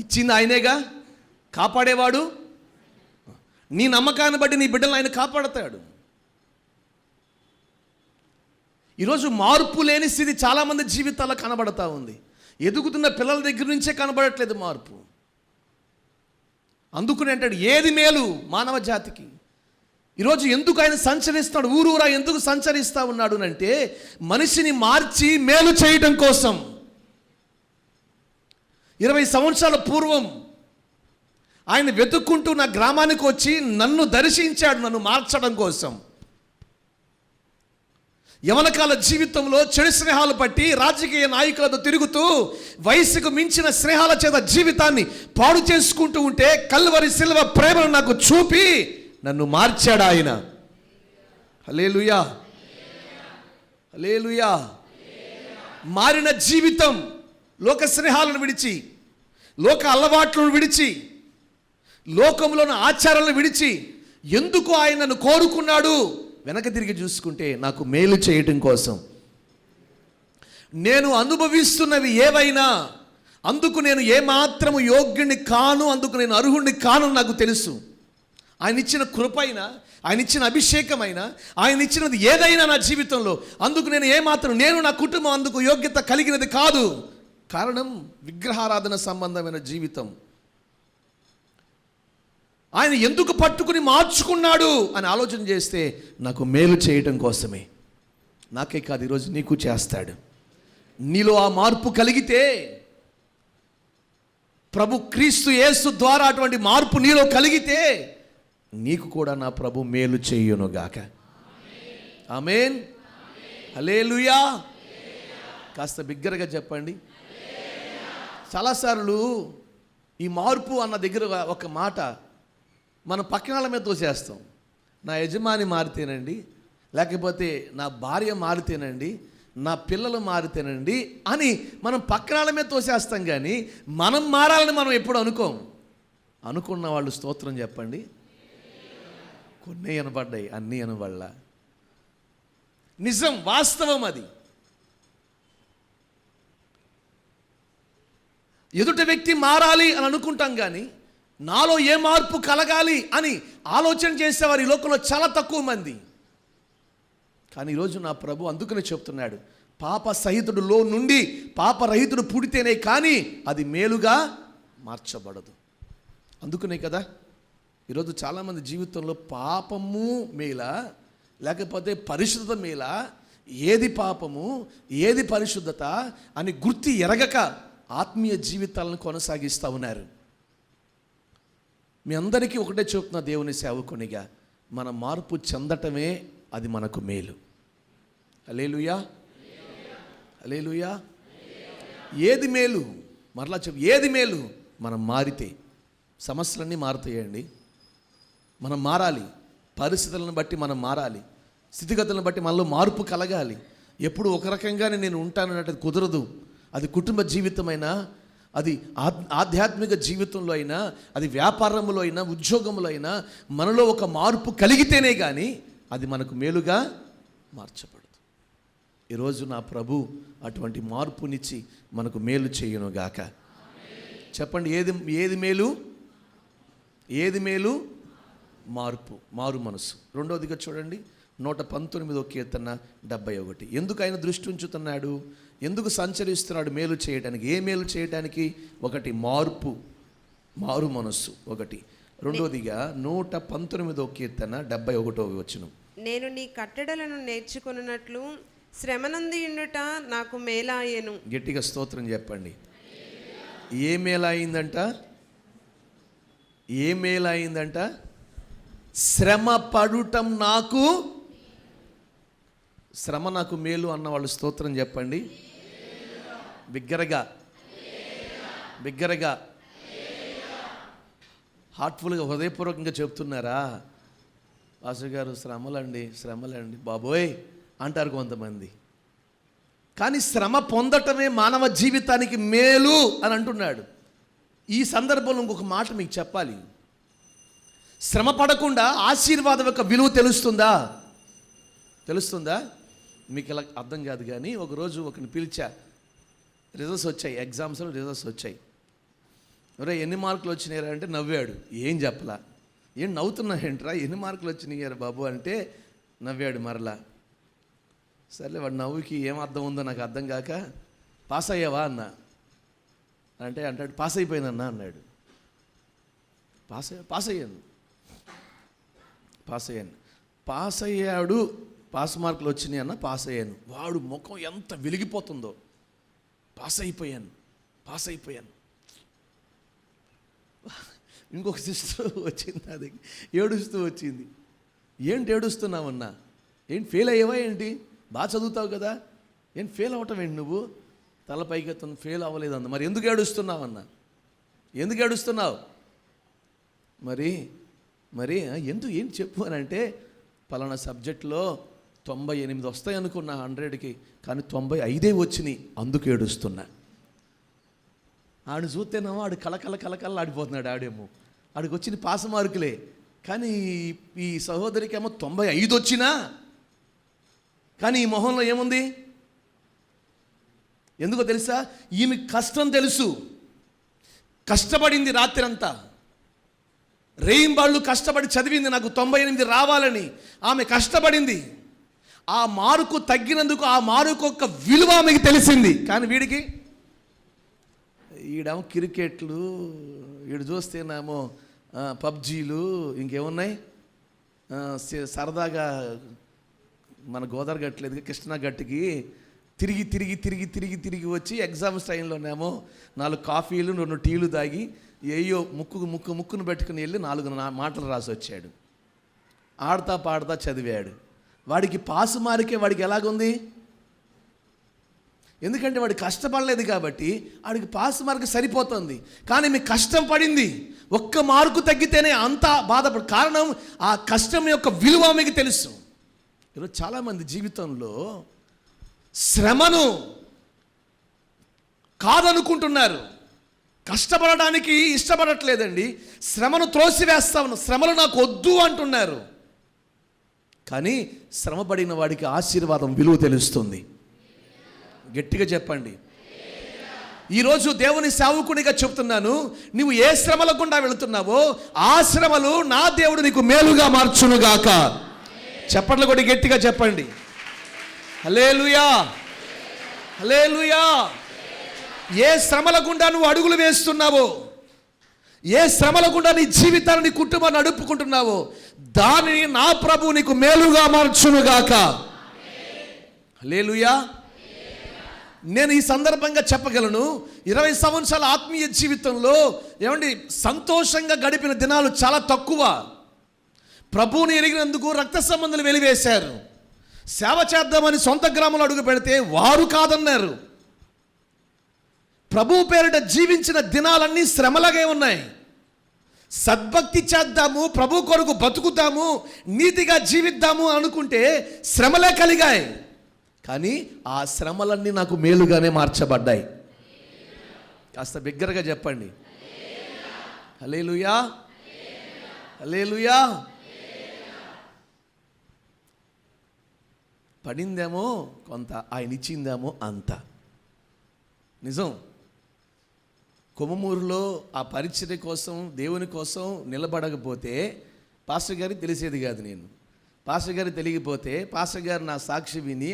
ఇచ్చింది ఆయనేగా, కాపాడేవాడు. నీ నమ్మకాన్ని బట్టి నీ బిడ్డలను ఆయన కాపాడుతాడు. ఈరోజు మార్పు లేని స్థితి చాలామంది జీవితాల్లో కనబడతా ఉంది. ఎదుగుతున్న పిల్లల దగ్గర నుంచే కనబడట్లేదు మార్పు. అందుకని అంటాడు, ఏది మేలు మానవ జాతికి. ఈరోజు ఎందుకు ఆయన సంచరిస్తాడు, ఊరూరా ఎందుకు సంచరిస్తూ ఉన్నాడు అంటే మనిషిని మార్చి మేలు చేయడం కోసం. 20 సంవత్సరాల పూర్వం ఆయన వెతుక్కుంటూ నా గ్రామానికి వచ్చి నన్ను దర్శించాడు, నన్ను మార్చడం కోసం. యవనకాల జీవితంలో చెడు స్నేహాలు పట్టి రాజకీయ నాయకులతో తిరుగుతూ వయసుకు మించిన స్నేహాల చేత జీవితాన్ని పాడు చేసుకుంటూ ఉంటే కల్వరి సిల్వ ప్రేమను నాకు చూపి నన్ను మార్చాడు ఆయన. హల్లెలూయా, హల్లెలూయా. మారిన జీవితం, లోక స్నేహాలను విడిచి, లోక అలవాట్లను విడిచి, లోకంలోని ఆచారాలను విడిచి ఎందుకు ఆయన నన్ను కోరుకున్నాడు? వెనక తిరిగి చూసుకుంటే నాకు మేలు చేయటం కోసం. నేను అనుభవిస్తున్నవి ఏవైనా అందుకు నేను ఏమాత్రము యోగ్యుని కాను, అందుకు నేను అర్హుణ్ణి కాను నాకు తెలుసు. ఆయన ఇచ్చిన కృపైనా, ఆయన ఇచ్చిన అభిషేకమైనా, ఆయన ఇచ్చినది ఏదైనా నా జీవితంలో అందుకు నేను ఏమాత్రం, నేను నా కుటుంబం అందుకు యోగ్యత కలిగినది కాదు. కారణం విగ్రహారాధన సంబంధమైన జీవితం. ఆయన ఎందుకు పట్టుకుని మార్చుకున్నాడు అని ఆలోచన చేస్తే నాకు మేలు చేయటం కోసమే. నాకే కాదు, ఈరోజు నీకు చేస్తాడు. నీలో ఆ మార్పు కలిగితే, ప్రభు క్రీస్తు యేసు ద్వారా అటువంటి మార్పు నీలో కలిగితే నీకు కూడా నా ప్రభు మేలు చేయునుగాక. ఆమేన్, హల్లెలూయా. కాస్త బిగ్గరగా చెప్పండి. చాలాసార్లు ఈ మార్పు అన్న దగ్గర ఒక మాట మనం పక్కనాల మీద తోసేస్తాం. నా యజమాని మారితేనండి, లేకపోతే నా భార్య మారితేనండి, నా పిల్లలు మారితేనండి అని మనం పక్కనాల మీద తోసేస్తాం. కానీ మనం మారాలని మనం ఎప్పుడు అనుకున్న వాళ్ళు స్తోత్రం చెప్పండి. కొన్ని అనబడ్డాయి, అన్నీ అనబడలా. నిజం, వాస్తవం అది. ఎదుటి వ్యక్తి మారాలి అని అనుకుంటాం, కానీ నాలో ఏ మార్పు కలగాలి అని ఆలోచన చేసేవారు ఈ లోకంలో చాలా తక్కువ మంది. కానీ ఈరోజు నా ప్రభు అందుకనే చెప్తున్నాడు, పాప సహితుడులో నుండి పాపరహితుడు పుడితేనే కానీ అది మేలుగా మార్చబడదు. అందుకనే కదా ఈరోజు చాలామంది జీవితంలో పాపము మేలా లేకపోతే పరిశుద్ధత మేలా, ఏది పాపము ఏది పరిశుద్ధత అని గుర్తి ఎరగక ఆత్మీయ జీవితాలను కొనసాగిస్తూ ఉన్నారు. మీ అందరికీ ఒకటే చెప్తున్నా, దేవుని సేవకునిగా మన మార్పు చెందటమే అది మనకు మేలు. హల్లెలూయా, హల్లెలూయా. ఏది మేలు? మరలా చెప్పు, ఏది మేలు? మనం మారితే. సమస్యలన్నీ మారుతాయండి. మనం మారాలి, పరిస్థితులను బట్టి మనం మారాలి, స్థితిగతులను బట్టి మనలో మార్పు కలగాలి. ఎప్పుడు ఒక రకంగానే నేను ఉంటానన్నది కుదరదు. అది కుటుంబ జీవితమైనా, అది ఆధ్యాత్మిక జీవితంలో అయినా, అది వ్యాపారంలో అయినా, ఉద్యోగంలో అయినా మనలో ఒక మార్పు కలిగితేనే కానీ అది మనకు మేలుగా మార్చబడదు. ఈరోజు నా ప్రభు అటువంటి మార్పునిచ్చి మనకు మేలు చేయునుగాక. చెప్పండి, ఏది మేలు? ఏది మేలు? మార్పు, మారు మనసు. రెండవదిగా చూడండి, 119వ కీర్తన 71. ఎందుకు ఆయన దృష్టి ఉంచుతున్నాడు? ఎందుకు సంచరిస్తున్నాడు మేలు చేయడానికి? ఏ మేలు చేయడానికి? ఒకటి మార్పు, మారు మనస్సు ఒకటి. రెండవదిగా 119వ కీర్తన 71వ వచనం.
నేను నీ కట్టడలను నేర్చుకున్నట్లు శ్రమనందియుండుట నాకు మేలాయెను.
గట్టిగా స్తోత్రం చెప్పండి. ఏ మేలైందంట? ఏ మేలైందంట? శ్రమ పడుటం నాకు, శ్రమ నాకు మేలు అన్న వాళ్ళు స్తోత్రం చెప్పండి. బిగ్గరగా బిగ్గరగా హార్ట్ఫుల్గా, హృదయపూర్వకంగా చెప్తున్నారా? వాసు గారు శ్రమలండి బాబోయ్ అంటారు కొంతమంది. కానీ శ్రమ పొందటమే మానవ జీవితానికి మేలు అని అంటున్నాడు. ఈ సందర్భంలో ఇంకొక మాట మీకు చెప్పాలి. శ్రమ పడకుండా ఆశీర్వాదం యొక్క విలువ తెలుస్తుందా? మీకు ఇలా అర్థం కాదు. కానీ ఒకరోజు ఒకరిని పిలిచా, రిజల్ట్స్ వచ్చాయి, ఎగ్జామ్స్లో రిజల్ట్స్ వచ్చాయి. ఎవరో ఎన్ని మార్కులు వచ్చినాయరా అంటే నవ్వాడు. ఏం చెప్పలా. ఏం నవ్వుతున్నాయంట్రా, ఎన్ని మార్కులు వచ్చినాయారు బాబు అంటే నవ్వాడు మరలా. సర్లే, వాడు నవ్వుకి ఏం అర్థం ఉందో నాకు అర్థం కాక, పాస్ అయ్యావా అన్నా అంటే అంటాడు పాస్ అయిపోయినన్నా అన్నాడు. పాస్ అయ్యాను. పాస్ అయ్యాడు, పాస్ మార్కులు వచ్చినాయి అన్న, పాస్ అయ్యాను. వాడు ముఖం ఎంత వెలిగిపోతుందో. పాస్ అయిపోయాను. ఇంకొక సిస్టర్ వచ్చింది, అది ఏడుస్తూ వచ్చింది. ఏంటి ఏడుస్తున్నావన్నా? ఏంటి ఫెయిల్ అయ్యావా ఏంటి? బాగా చదువుతావు కదా, ఏంటి ఫెయిల్ అవ్వటం ఏంటి నువ్వు? తల పైకెత్తున్న, ఫెయిల్ అవ్వలేదన్న. మరి ఎందుకు ఏడుస్తున్నావన్నా? ఎందుకు ఏడుస్తున్నావు? మరి ఏంటి చెప్పు అని అంటే, పలానా సబ్జెక్ట్లో 98 వస్తాయి అనుకున్నా 100కి, కానీ 95 వచ్చినాయి, అందుకు ఏడుస్తున్నా. ఆడు చూస్తేనేమో ఆడు కలకల ఆడిపోతున్నాడు. ఆడేమో ఆడికి వచ్చిన పాస్ మార్కులే, కానీ ఈ సహోదరికి ఏమో 95 వచ్చినా, కానీ ఈ మొహంలో ఏముంది? ఎందుకో తెలుసా? ఈమె కష్టం తెలుసు. కష్టపడింది రాత్రి అంతా, రేయింబాళ్ళు కష్టపడి చదివింది నాకు 98 రావాలని. ఆమె కష్టపడింది. ఆ మార్కు తగ్గినందుకు ఆ మార్కు యొక్క విలువ ఆమెకి తెలిసింది. కానీ వీడికి, ఈడేమో క్రికెట్లు, వీడు చూస్తేనేమో పబ్జీలు, ఇంకేమున్నాయి సరదాగా మన గోదావరి గట్లేదు, కృష్ణా గట్టుకి తిరిగి వచ్చి ఎగ్జామ్స్ టైంలోనేమో 4 కాఫీలు 2 టీలు తాగి ఏయో ముక్కును పెట్టుకుని వెళ్ళి 4 మాటలు రాసి వచ్చాడు. ఆడతా పాడతా చదివాడు. వాడికి పాసు మార్కే వాడికి ఎలాగుంది? ఎందుకంటే వాడు కష్టపడలేదు కాబట్టి వాడికి పాస్ మార్క్ సరిపోతుంది. కానీ మీకు కష్టం పడింది, 1 మార్కు తగ్గితేనే అంత బాధపడు. కారణం ఆ కష్టం యొక్క విలువ మీకు తెలుసు. ఈరోజు చాలామంది జీవితంలో శ్రమను కాదనుకుంటున్నారు, కష్టపడడానికి ఇష్టపడట్లేదండి. శ్రమను త్రోసివేస్తాను, శ్రమలు నాకు వద్దు అంటున్నారు. కానీ శ్రమపడిన వాడికి ఆశీర్వాదం విలువ తెలుస్తుంది. గట్టిగా చెప్పండి. ఈరోజు దేవుని సేవకునిగా చెప్తున్నాను, నువ్వు ఏ శ్రమల గుండా వెళుతున్నావో ఆ శ్రమలు నా దేవుడు నీకు మేలుగా మార్చునుగాక. చెప్పట్లు కూడా గట్టిగా చెప్పండి. హల్లెలూయా, హల్లెలూయా. ఏ శ్రమల గుండా నువ్వు అడుగులు వేస్తున్నావో, ఏ శ్రమల గుండా నీ జీవితాన్ని, నీ కుటుంబాన్ని నడుపుకుంటున్నావో దానిని నా ప్రభు నీకు మేలుగా మార్చునుగాక. హల్లెలూయా. నేను ఈ సందర్భంగా చెప్పగలను, 20 సంవత్సరాల ఆత్మీయ జీవితంలో ఏమండి సంతోషంగా గడిపిన దినాలు చాలా తక్కువ. ప్రభువుని ఎరిగినందుకు రక్త సంబంధాలు వెలివేశారు. సేవ చేద్దామని సొంత గ్రామంలో అడుగు పెడితే వారు కాదన్నారు. ప్రభువు పేరిట జీవించిన దినాలన్నీ శ్రమలాగే ఉన్నాయి. సద్భక్తి చేద్దాము, ప్రభు కొరకు బతుకుతాము, నీతిగా జీవిద్దాము అనుకుంటే శ్రమలే కలిగాయి. కానీ ఆ శ్రమలన్నీ నాకు మేలుగానే మార్చబడ్డాయి. కాస్త బిగ్గరగా చెప్పండి, హల్లెలూయా, హల్లెలూయా. పడిందేమో కొంత, ఆయన ఇచ్చిందేమో అంత. నిజం. కొమ్మూరులో ఆ పరిచర్య కోసం, దేవుని కోసం నిలబడకపోతే పాస్టర్ గారికి తెలిసేది కాదు. నేను పాస్టర్ గారికి తెలియకపోతే పాస్టర్ గారు నా సాక్షి విని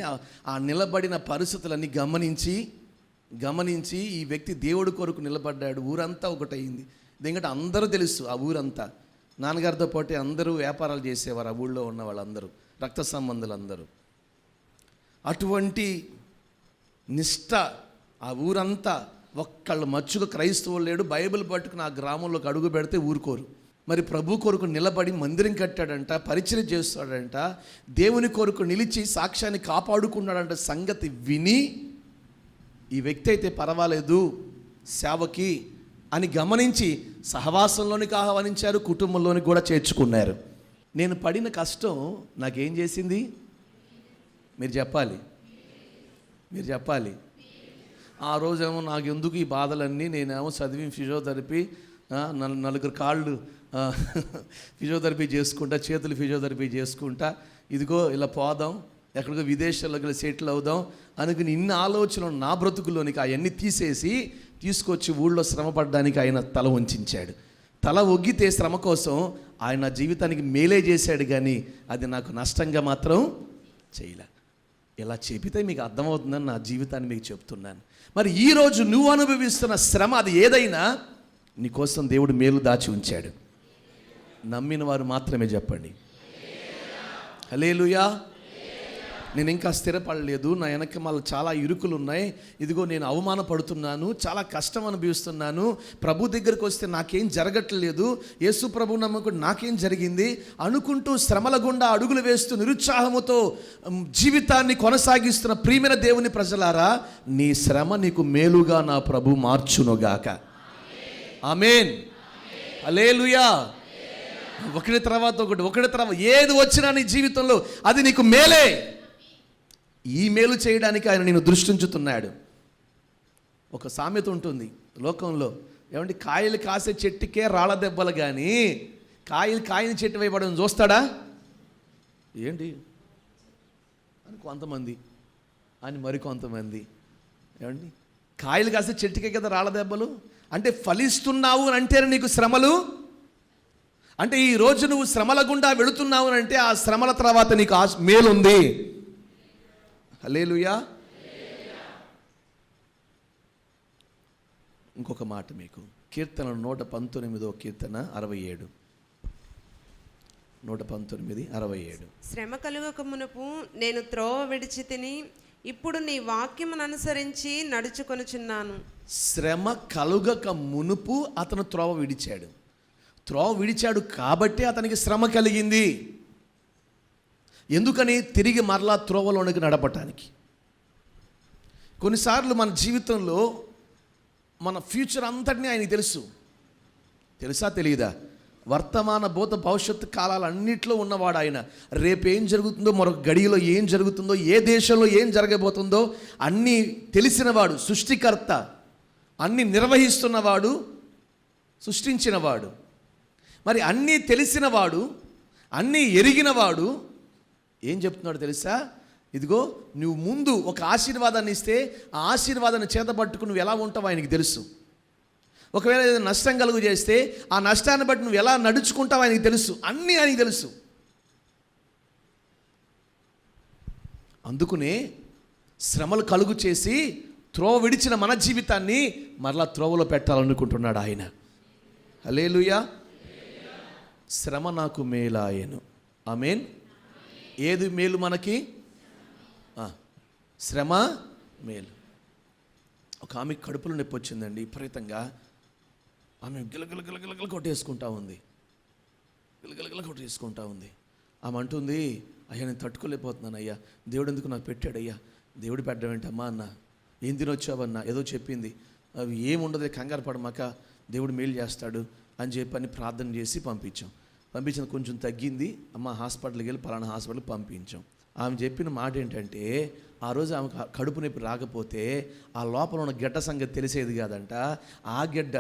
ఆ నిలబడిన పరిస్థితులన్నీ గమనించి ఈ వ్యక్తి దేవుడి కొరకు నిలబడ్డాడు, ఊరంతా ఒకటయింది. ఎందుకంటే అందరూ తెలుసు ఆ ఊరంతా. నాన్నగారితో పాటు అందరూ వ్యాపారాలు చేసేవారు, ఆ ఊళ్ళో ఉన్న వాళ్ళందరూ, రక్త సంబంధులందరూ. అటువంటి నిష్ఠ ఆ ఊరంతా. ఒక్కళ్ళు మచ్చుగా క్రైస్తవులు లేడు. బైబిల్ పట్టుకుని ఆ గ్రామంలోకి అడుగు పెడితే ఊరుకోరు. మరి ప్రభు కొరకు నిలబడి మందిరం కట్టాడంట, పరిచయం చేస్తాడంట, దేవుని కొరకు నిలిచి సాక్ష్యాన్ని కాపాడుకున్నాడంట. సంగతి విని ఈ వ్యక్తి అయితే పర్వాలేదు సేవకి అని గమనించి సహవాసంలోనికి ఆహ్వానించారు, కుటుంబంలోనికి కూడా చేర్చుకున్నారు. నేను పడిన కష్టం నాకేం చేసింది? మీరు చెప్పాలి. ఆ రోజేమో నాకు ఎందుకు ఈ బాధలన్నీ, నేనేమో చదివి ఫిజియోథెరపీ, నలుగురు కాళ్ళు ఫిజియోథెరపీ చేసుకుంటా, చేతులు ఫిజియోథెరపీ చేసుకుంటా, ఇదిగో ఇలా పోదాం, ఎక్కడికో విదేశాల్లోకి వెళ్ళి సెటిల్ అవుదాం అనుకుని ఇన్ని ఆలోచనలు నా బ్రతుకులోనికి అవన్నీ తీసుకొచ్చి ఊళ్ళో శ్రమపడడానికి ఆయన తల వంచాడు. తల ఒగ్గితే శ్రమ కోసం ఆయన జీవితానికి మేలే చేశాడు, కానీ అది నాకు నష్టంగా మాత్రం చేయలే. ఇలా చెబితే మీకు అర్థమవుతుందని నా జీవితాన్ని మీకు చెప్తున్నాను. మరి ఈరోజు నువ్వు అనుభవిస్తున్న శ్రమ అది ఏదైనా నీకోసం దేవుడు మేలు దాచి ఉంచాడు. నమ్మిన వారు మాత్రమే చెప్పండి హల్లెలూయా. నేను ఇంకా స్థిరపడలేదు, నా వెనక మళ్ళీ చాలా ఇరుకులు ఉన్నాయి, ఇదిగో నేను అవమానపడుతున్నాను, చాలా కష్టం అనుభవిస్తున్నాను, ప్రభు దగ్గరికి వస్తే నాకేం జరగట్లేదు, యేసు ప్రభు నమ్మకం నాకేం జరిగింది అనుకుంటూ శ్రమల గుండా అడుగులు వేస్తూ నిరుత్సాహముతో జీవితాన్ని కొనసాగిస్తున్న ప్రియమైన దేవుని ప్రజలారా, నీ శ్రమ నీకు మేలుగా నా ప్రభు మార్చునుగాక. ఆమేన్, హల్లెలూయా. ఒకటి తర్వాత ఏది వచ్చినా నీ జీవితంలో అది నీకు మేలే. ఈ మేలు చేయడానికి ఆయన నేను దృష్టించుతున్నాడు. ఒక సామెత ఉంటుంది లోకంలో, ఏమంటే కాయలు కాసే చెట్టుకే రాళ్ళ దెబ్బలు, కానీ కాయని చెట్టు వేయబడడం చూస్తాడా ఏంటి అని కొంతమంది, అని మరికొంతమంది. ఏమండి కాయలు కాసే చెట్టుకే కదా రాళ్ళ దెబ్బలు. అంటే ఫలిస్తున్నావు అని అంటే నీకు శ్రమలు, అంటే ఈ రోజు నువ్వు శ్రమల గుండా వెళుతున్నావు అంటే ఆ శ్రమల తర్వాత నీకు మేలుంది. హల్లెలూయా. ఇంకొక మాట మీకు, కీర్తన 119 కీర్తన 67, 119:67.
శ్రమ కలుగక మునుపు నేను త్రోవ విడిచి తిని, ఇప్పుడు నీ వాక్యమును అనుసరించి నడుచుకొనుచున్నాను.
శ్రమ కలుగక మునుపు అతను త్రోవ విడిచాడు కాబట్టి అతనికి శ్రమ కలిగింది. ఎందుకని? తిరిగి మరలా త్రోవలోనికి నడపటానికి. కొన్నిసార్లు మన జీవితంలో మన ఫ్యూచర్ అంతటినీ ఆయనకి తెలుసా తెలియదా? వర్తమాన భూత భవిష్యత్తు కాలాలన్నింటిలో ఉన్నవాడు ఆయన. రేపు ఏం జరుగుతుందో, మరొక గడియలో ఏం జరుగుతుందో, ఏ దేశంలో ఏం జరగబోతుందో అన్నీ తెలిసినవాడు, సృష్టికర్త, అన్నీ నిర్వహిస్తున్నవాడు, సృష్టించినవాడు. మరి అన్నీ తెలిసినవాడు, అన్నీ ఎరిగినవాడు ఏం చెప్తున్నాడు తెలుసా? ఇదిగో నువ్వు ముందు ఒక ఆశీర్వాదాన్ని ఇస్తే ఆ ఆశీర్వాదాన్ని చేతపట్టుకుని నువ్వు ఎలా ఉంటావో ఆయనకి తెలుసు. ఒకవేళ ఏదైనా నష్టం కలుగు చేస్తే ఆ నష్టాన్ని బట్టి నువ్వు ఎలా నడుచుకుంటావో ఆయనకి తెలుసు. అన్నీ ఆయనకి తెలుసు. అందుకునే శ్రమలు కలుగు చేసి త్రోవ విడిచిన మన జీవితాన్ని మరలా త్రోవలో పెట్టాలనుకుంటున్నాడు ఆయన. హల్లెలూయా. శ్రమ నాకు మేలాయను. ఆమేన్. ఏది మేలు మనకి? శ్రమ మేలు. ఒక ఆమె కడుపులో నొప్పి వచ్చిందండి విపరీతంగా. ఆమె గిలగిలగిలగిలగిల కొట్టేసుకుంటా ఉంది. ఆమె అంటుంది, అయ్యా నేను తట్టుకోలేకపోతున్నాను అయ్యా, దేవుడు ఎందుకు నాకు పెట్టాడయ్యా, దేవుడు పెట్టడం ఏంటమ్మా అన్న, ఏం తినొచ్చావన్నా, ఏదో చెప్పింది. అవి ఏముండదు, కంగారు పడమాక, దేవుడు మేలు చేస్తాడు అని చెప్పని ప్రార్థన చేసి పంపించిన కొంచెం తగ్గింది, అమ్మ హాస్పిటల్కి వెళ్ళి పలానా హాస్పిటల్కి పంపించాం. ఆమె చెప్పిన మాట ఏంటంటే, ఆ రోజు ఆమె కడుపు నొప్పి రాకపోతే ఆ లోపల ఉన్న గెడ్డ సంగతి తెలిసేది కాదంట. ఆ గెడ్డ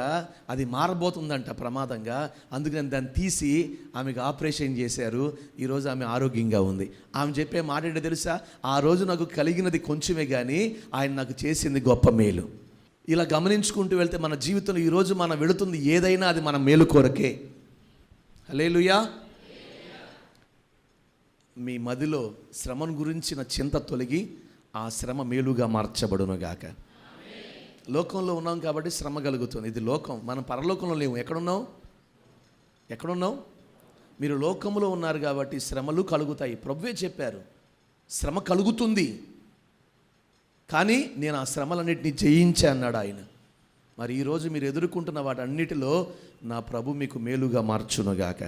అది మారబోతుందంట ప్రమాదంగా. అందుకని దాన్ని తీసి ఆమెకు ఆపరేషన్ చేశారు. ఈరోజు ఆమె ఆరోగ్యంగా ఉంది. ఆమె చెప్పే మాట ఏంటో తెలుసా? ఆ రోజు నాకు కలిగినది కొంచెమే కానీ ఆయన నాకు చేసింది గొప్ప మేలు. ఇలా గమనించుకుంటూ వెళ్తే మన జీవితంలో ఈరోజు మనం వెళుతుంది ఏదైనా అది మన మేలు కొరకే. హల్లెలూయా. మీ మదిలో శ్రమను గురించిన చింత తొలగి ఆ శ్రమ మేలుగా మార్చబడునుగాక. లోకంలో ఉన్నాం కాబట్టి శ్రమ కలుగుతుంది. ఇది లోకం, మనం పరలోకంలో లేవు. ఎక్కడున్నాం? మీరు లోకంలో ఉన్నారు కాబట్టి శ్రమలు కలుగుతాయి. ప్రభువే చెప్పారు, శ్రమ కలుగుతుంది, కానీ నేను ఆ శ్రమలన్నింటినీ జయించా అన్నాడు ఆయన. మరి ఈరోజు మీరు ఎదుర్కొంటున్న వాటన్నిటిలో నా ప్రభు మీకు మేలుగా మార్చునుగాక.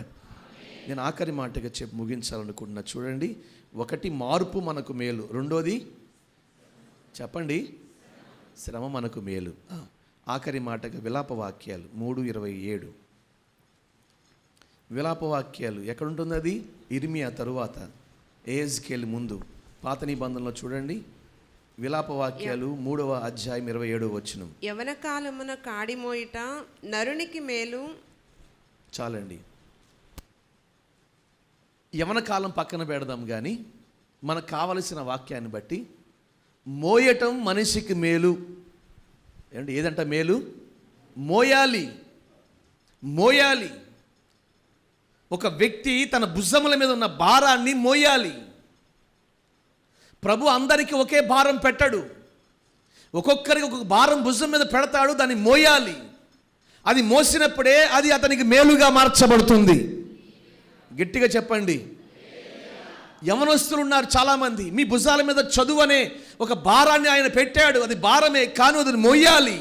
నేను ఆఖరి మాటగా చెప్పి ముగించాలనుకుంటున్నా. చూడండి, ఒకటి మార్పు మనకు మేలు, రెండోది చెప్పండి శ్రమ మనకు మేలు. ఆఖరి మాటగా విలాపవాక్యాలు 3:27. విలాపవాక్యాలు ఎక్కడుంటుంది? అది ఇర్మియా తరువాత, ఎహెజ్కేలు ముందు, పాత నిబంధనలో చూడండి. విలాపవాక్యాలు 3వ అధ్యాయం 27వ వచనం.
యవన కాలమున కాడి మోయిట నరునికి మేలు.
చాలండి, యవన కాలం పక్కన పెడదాం కానీ మనకు కావలసిన వాక్యాన్ని బట్టి మోయటం మనిషికి మేలు. ఏమంటే ఏదంట మేలు? మోయాలి. ఒక వ్యక్తి తన భుజముల మీద ఉన్న భారాన్ని మోయాలి. ప్రభు అందరికీ ఒకే భారం పెట్టడు. ఒక్కొక్కరికి ఒక్కొక్క భారం భుజం మీద పెడతాడు, దాన్ని మోయాలి. అది మోసినప్పుడే అది అతనికి మేలుగా మార్చబడుతుంది. గట్టిగా చెప్పండి. యవనస్తులు ఉన్నారు చాలామంది, మీ భుజాల మీద చదువు అనే ఒక భారాన్ని ఆయన పెట్టాడు. అది భారమే, కానీ అది మోయాలి.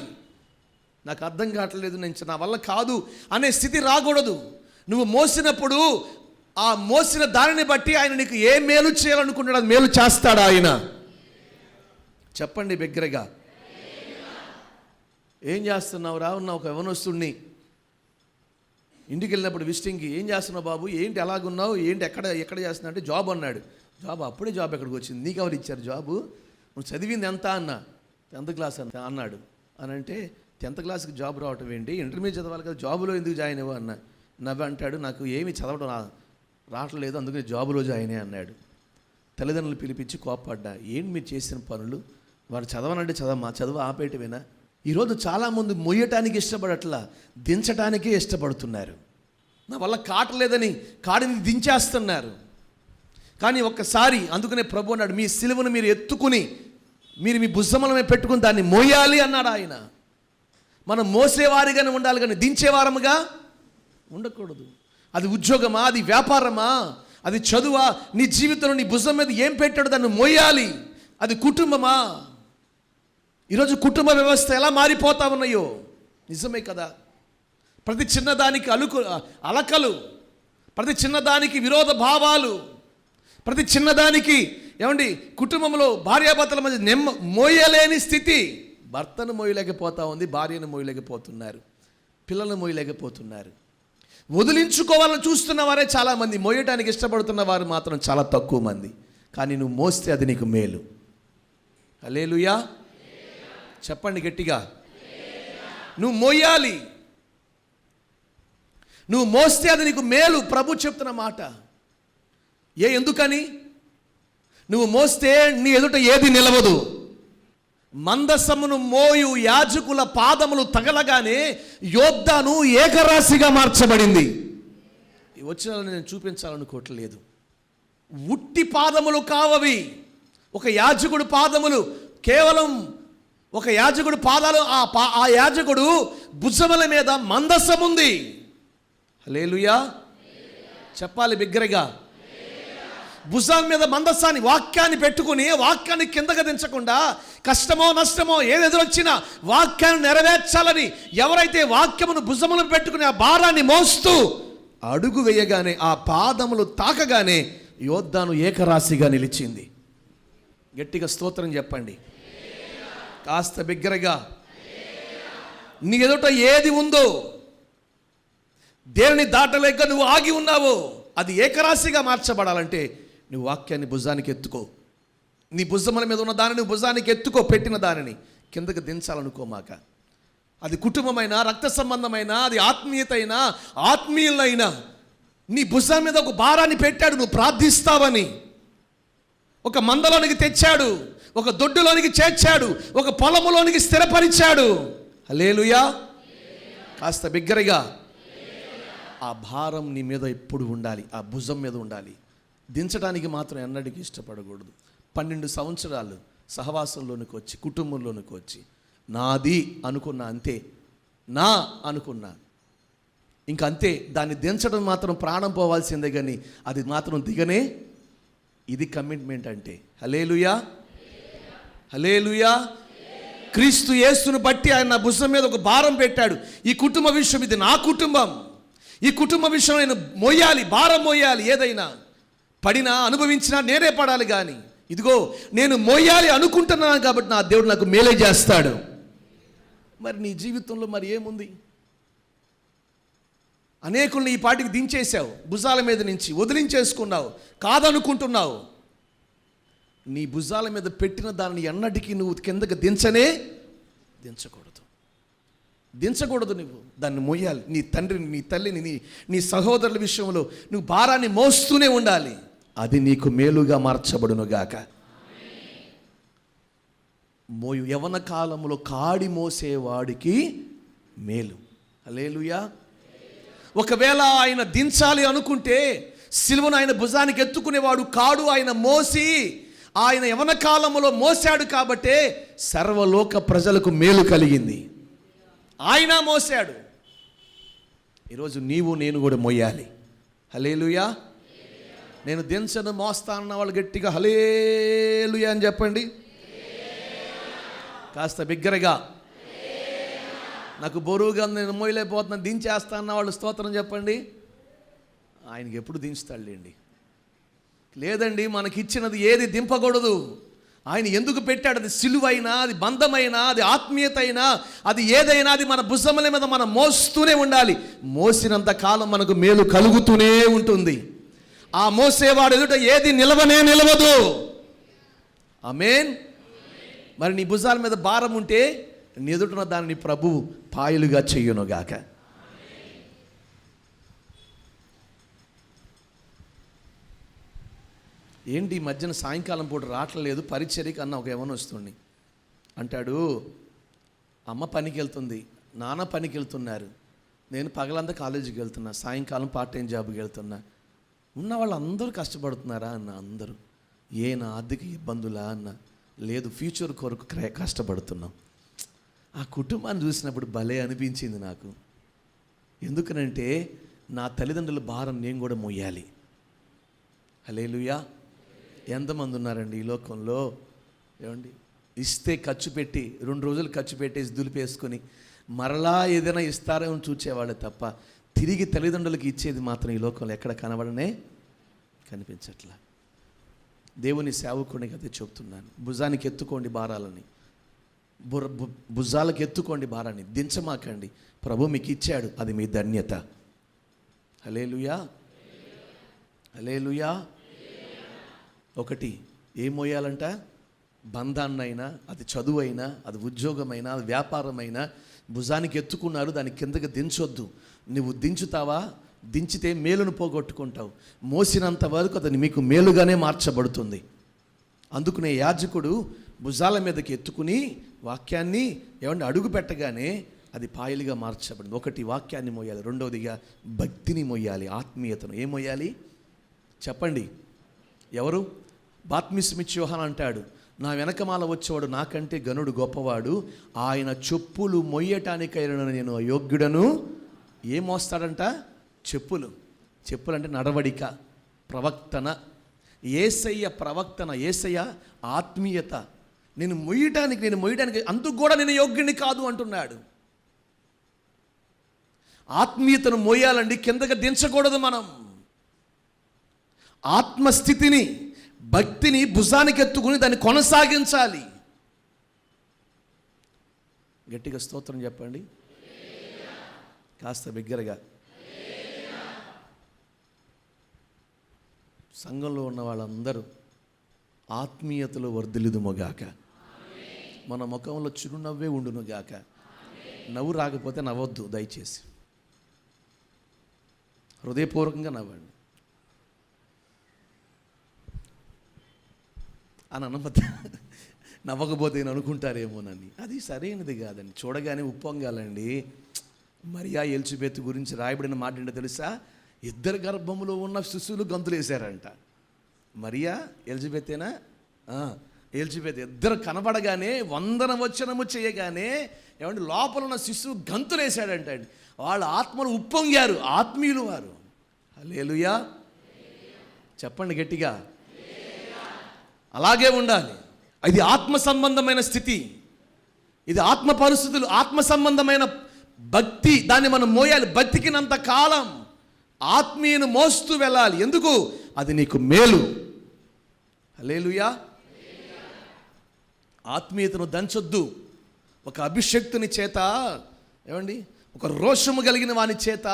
నాకు అర్థం కావట్లేదు, నా వల్ల కాదు అనే స్థితి రాకూడదు. నువ్వు మోసినప్పుడు ఆ మోసిన దానిని బట్టి ఆయన నీకు ఏ మేలు చేయాలనుకుంటాడు అది మేలు చేస్తాడు ఆయన. చెప్పండి బిగ్గరగా. ఏం చేస్తున్నావు? ఉన్న ఒక యవనస్తుడిని ఇంటికి వెళ్ళినప్పుడు విజిటింగ్కి, ఏం చేస్తున్నావు బాబు, ఏంటి ఎలాగున్నావు, ఏంటి ఎక్కడ చేస్తున్నావు అంటే జాబ్ అన్నాడు. అప్పుడే జాబ్ ఎక్కడికి వచ్చింది, నీకు ఎవరు ఇచ్చారు జాబు, నువ్వు చదివింది ఎంత అన్నా, 10th క్లాస్ అంత అన్నాడు. అని అంటే 10th క్లాస్కి జాబ్ రావటం ఏంటి, ఇంటర్మీడియట్ చదవాలి కదా, జాబులో ఎందుకు జాయిన్ అవ్వ అన్నా. నవ్వు అంటాడు, నాకు ఏమి చదవడం రావట్లేదు, అందుకని జాబులో జాయిన్ అయ్యి అన్నాడు. తల్లిదండ్రులు పిలిపించి కోప్పడ్డా, ఏంటి మీరు చేసిన పనులు, వాడు చదవనంటే చదువు ఆపేయటమేనా? ఈరోజు చాలామంది మొయ్యటానికి ఇష్టపడట్లా, దించటానికే ఇష్టపడుతున్నారు. నా వల్ల కాటలేదని కాడిని దించేస్తున్నారు. కానీ ఒక్కసారి, అందుకనే ప్రభు అన్నాడు, మీ సిలువను మీరు ఎత్తుకుని మీరు మీ భుజముల మీద పెట్టుకుని దాన్ని మోయాలి అన్నాడు ఆయన. మనం మోసేవారిగానే ఉండాలి కానీ దించేవారముగా ఉండకూడదు. అది ఉద్యోగమా, అది వ్యాపారమా, అది చదువా, నీ జీవితంలో నీ భుజం మీద ఏం పెట్టాడో దాన్ని మోయాలి. అది కుటుంబమా? ఈరోజు కుటుంబ వ్యవస్థ ఎలా మారిపోతా ఉన్నాయో నిజమే కదా. ప్రతి చిన్నదానికి అలకలు, ప్రతి చిన్నదానికి విరోధ భావాలు, ప్రతి చిన్నదానికి ఏమండి కుటుంబంలో భార్యాభర్తల మధ్య మోయలేని స్థితి. భర్తను మోయలేకపోతా ఉంది, భార్యను మోయలేకపోతున్నారు, పిల్లలను మోయలేకపోతున్నారు. వదిలించుకోవాలని చూస్తున్న వారే చాలామంది, మోయటానికి ఇష్టపడుతున్న వారు మాత్రం చాలా తక్కువ మంది. కానీ నువ్వు మోస్తే అది నీకు మేలు. హల్లెలూయా. చెప్పండి గట్టిగా. నువ్వు మోయాలి, నువ్వు మోస్తే అది నీకు మేలు. ప్రభు చెప్తున్న మాట. ఎందుకని? నువ్వు మోస్తే నీ ఎదుట ఏది నిలవదు. మందసమును మోయు యాజకుల పాదములు తగలగానే యోర్దాను ఏకరాశిగా మార్చబడింది. ఈ వచనాలను నేను చూపించాలనుకోవట్లేదు. ఉట్టి పాదములు కావవి. ఒక యాజకుడు పాదములు, కేవలం ఒక యాజకుడు పాదాలు, ఆ యాజకుడు భుజముల మీద మందసం ఉంది. హల్లెలూయా. చెప్పాలి బిగ్గరగా. భుజం మీద మందసాన్ని, వాక్యాన్ని పెట్టుకుని వాక్యాన్ని కిందగా దించకుండా కష్టమో నష్టమో ఏది ఎదురొచ్చినా వాక్యాన్ని నెరవేర్చాలని ఎవరైతే వాక్యమును భుజములను పెట్టుకుని ఆ భారాన్ని మోస్తూ అడుగు వేయగానే, ఆ పాదములు తాకగానే యోర్దాను ఏకరాశిగా నిలిచింది. గట్టిగా స్తోత్రం చెప్పండి కాస్త బిగ్గరగా. నీ ఎదుట ఏది ఉందో దేనిని దాటలేక నువ్వు ఆగి ఉన్నావో అది ఏకరాశిగా మార్చబడాలంటే నువ్వు వాక్యాన్ని భుజానికి ఎత్తుకో. నీ భుజముల మీద ఉన్న దానిని భుజానికి ఎత్తుకో. పెట్టిన దానిని కిందకు దించాలనుకోమాక. అది కుటుంబమైనా, రక్త సంబంధమైనా, అది ఆత్మీయత అయినా, ఆత్మీయులైనా నీ భుజం మీద ఒక భారాన్ని పెట్టాడు. నువ్వు ప్రార్థిస్తావని ఒక మందలోనికి తెచ్చాడు, ఒక దొడ్డులోనికి చేర్చాడు, ఒక పొలములోనికి స్థిరపరిచాడు. హల్లెలూయా. కాస్త బిగ్గరగా ఆ భారం నీ మీద ఎప్పుడు ఉండాలి, ఆ భుజం మీద ఉండాలి. దించడానికి మాత్రం ఎన్నటికీ ఇష్టపడకూడదు. 12 సంవత్సరాలు సహవాసంలోనికి వచ్చి, కుటుంబంలోనికి వచ్చి నాది అనుకున్నా, అంతే నా అనుకున్నా, ఇంక అంతే. దాన్ని దించడం మాత్రం ప్రాణం పోవాల్సిందే, కానీ అది మాత్రం దిగనే. ఇది కమిట్మెంట్ అంటే. హల్లెలూయా, హల్లెలూయా. క్రీస్తు యేసును బట్టి ఆయన నా భుజం మీద ఒక భారం పెట్టాడు. ఈ కుటుంబ విషయం, ఇది నా కుటుంబం, ఈ కుటుంబ విషయం నేను మోయాలి, భారం మోయాలి. ఏదైనా పడినా అనుభవించినా నేనే పడాలి, కానీ ఇదిగో నేను మోయాలి అనుకుంటున్నాను కాబట్టి నా దేవుడు నాకు మేలే చేస్తాడు. మరి నీ జీవితంలో మరి ఏముంది? అనేకుల్ని ఈ పాటికి దించేశావు, భుజాల మీద నుంచి వదిలించేసుకున్నావు, కాదనుకుంటున్నావు. నీ భుజాల మీద పెట్టిన దానిని ఎన్నటికీ నువ్వు కిందకి దించకూడదు. నువ్వు దాన్ని మోయాలి. నీ తండ్రిని, నీ తల్లిని, నీ సహోదరుల విషయంలో నువ్వు భారాన్ని మోస్తూనే ఉండాలి. అది నీకు మేలుగా మార్చబడునుగాక. యవన కాలంలో కాడి మోసేవాడికి మేలు. హల్లెలూయా. ఒకవేళ ఆయన దించాలి అనుకుంటే సిలువను ఆయన భుజానికి ఎత్తుకునేవాడు కాడు. ఆయన మోసి, ఆయన యవన కాలంలో మోసాడు కాబట్టే సర్వలోక ప్రజలకు మేలు కలిగింది. ఆయన మోసాడు. ఈరోజు నీవు నేను కూడా మోయాలి. హల్లెలూయా. నేను దించను మోస్తానన్న వాళ్ళు గట్టిగా హల్లెలూయా అని చెప్పండి. కాస్త బిగ్గరగా. నాకు బరువుగా నేను మోయలేకపోతున్నాను, దించేస్తా అన్న వాళ్ళు స్తోత్రం చెప్పండి. ఆయనకి ఎప్పుడు దించుతాడులేండి. లేదండి, మనకిచ్చినది ఏది దింపకూడదు. ఆయన ఎందుకు పెట్టాడు? అది సిలువైనా, అది బంధమైనా, అది ఆత్మీయత అయినా, అది ఏదైనా అది మన భుజముల మీద మనం మోస్తూనే ఉండాలి. మోసినంత కాలం మనకు మేలు కలుగుతూనే ఉంటుంది. ఆ మోసేవాడు ఎదుట ఏది నిలవదు. ఆమేన్. మరి నీ భుజాల మీద భారం ఉంటే నీ ఎదుటన దానిని ప్రభువు పాయలుగా చెయ్యునుగాక. ఏంటి ఈ మధ్యన సాయంకాలం పూట రావట్లేదు పరిచర్యకి అన్న ఒక ఏమని వస్తుంది అంటాడు. అమ్మ పనికి వెళ్తుంది, నాన్న పనికి వెళ్తున్నారు, నేను పగలంతా కాలేజీకి వెళ్తున్నా, సాయంకాలం పార్ట్ టైం జాబ్కి వెళ్తున్నా. ఉన్న వాళ్ళు అందరూ కష్టపడుతున్నారా అన్న? అందరూ. నా ఆర్థిక ఇబ్బందులా అన్న? లేదు, ఫ్యూచర్ కొరకు కష్టపడుతున్నాం. ఆ కుటుంబాన్ని చూసినప్పుడు భలే అనిపించింది నాకు. ఎందుకనంటే నా తల్లిదండ్రుల భారం నేను కూడా మోయాలి. హల్లెలూయా. ఎంతమంది ఉన్నారండి ఈ లోకంలో? ఏమండి, ఇస్తే ఖర్చు పెట్టి 2 రోజులు ఖర్చు పెట్టేసి దులిపేసుకొని మరలా ఏదైనా ఇస్తారేమో చూచేవాళ్ళే తప్ప తిరిగి తల్లిదండ్రులకి ఇచ్చేది మాత్రం ఈ లోకంలో ఎక్కడ కనిపించట్లా. దేవుని సేవకుడికి అదే చెప్తున్నాను. భుజానికి ఎత్తుకోండి భారాలని, భుజాలకు ఎత్తుకోండి భారాన్ని, దించమాకండి. ప్రభు మీకు ఇచ్చాడు, అది మీ ధన్యత. హల్లెలూయా, హల్లెలూయా. ఒకటి ఏం మోయాలంట? బంధాన్నైనా, అది చదువు అయినా, అది ఉద్యోగమైనా, అది వ్యాపారమైనా భుజానికి ఎత్తుకున్నారు, దాని కిందకి దించొద్దు. నువ్వు దించుతావా? దించితే మేలును పోగొట్టుకుంటావు. మోసినంత వరకు అది మీకు మేలుగానే మార్చబడుతుంది. అందుకునే యాజకుడు భుజాల మీదకి ఎత్తుకుని వాక్యాన్ని అడుగు పెట్టగానే అది పాయలుగా మార్చబడింది. ఒకటి వాక్యాన్ని మోయాలి, రెండవదిగా భక్తిని మోయాలి, ఆత్మీయతను. ఏం మోయాలి చెప్పండి? ఎవరు? బాప్తిస్మిచ్చే యోహాను అంటాడు, నా వెనకమాల వచ్చేవాడు నాకంటే గనుడు గొప్పవాడు, ఆయన చెప్పులు మొయ్యటానికైనా నేను అయోగ్యుడను. ఏం మోస్తాడంట? చెప్పులు. చెప్పులు అంటే నడవడిక, ప్రవక్తన. యేసయ్య ప్రవక్తన, యేసయ్య ఆత్మీయత. నేను మొయ్యటానికి అందుకు కూడా నేను యోగ్యుని కాదు అంటున్నాడు. ఆత్మీయతను మోయాలండి, కిందకి దించకూడదు. మనం ఆత్మస్థితిని, భక్తిని భుజానికి ఎత్తుకుని దాన్ని కొనసాగించాలి. గట్టిగా స్తోత్రం చెప్పండి, కాస్త బిగ్గరగా. సంఘంలో ఉన్న వాళ్ళందరూ ఆత్మీయతలో వర్ధిల్లుదుముగాక. మన ముఖంలో చిరునవ్వే ఉండునుగాక. నవ్వు రాకపోతే నవ్వొద్దు దయచేసి, హృదయపూర్వకంగా నవ్వండి. అని అనబద్ద నవ్వకపోతే నేను అనుకుంటారేమోనని. అది సరైనది కాదండి. చూడగానే ఉప్పొంగాలండి. మరియా ఎలిజబెత్ గురించి రాయబడిన మాట ఏంటో తెలుసా? ఇద్దరు గర్భంలో ఉన్న శిశువులు గంతులు వేశారంట. మరియా ఎలిజబెతేనా? ఎలిజబెత్ ఇద్దరు కనబడగానే వందన వచనము చేయగానే ఏమంటే లోపల ఉన్న శిశువు గంతులు వేశాడంట అండి. వాళ్ళ ఆత్మలు ఉప్పొంగారు, ఆత్మీయులు వారు. హల్లెలూయా చెప్పండి గట్టిగా. అలాగే ఉండాలి. ఇది ఆత్మ సంబంధమైన స్థితి, ఇది ఆత్మ పరిస్థితులు, ఆత్మ సంబంధమైన భక్తి. దాన్ని మనం మోయాలి. బతికినంత కాలం ఆత్మీయను మోస్తూ వెళ్ళాలి. ఎందుకు? అది నీకు మేలు. హల్లెలూయా. ఆత్మీయతను దంచొద్దు. ఒక అభిషక్తుని చేత, ఏమండి, ఒక రోషము కలిగిన వాని చేత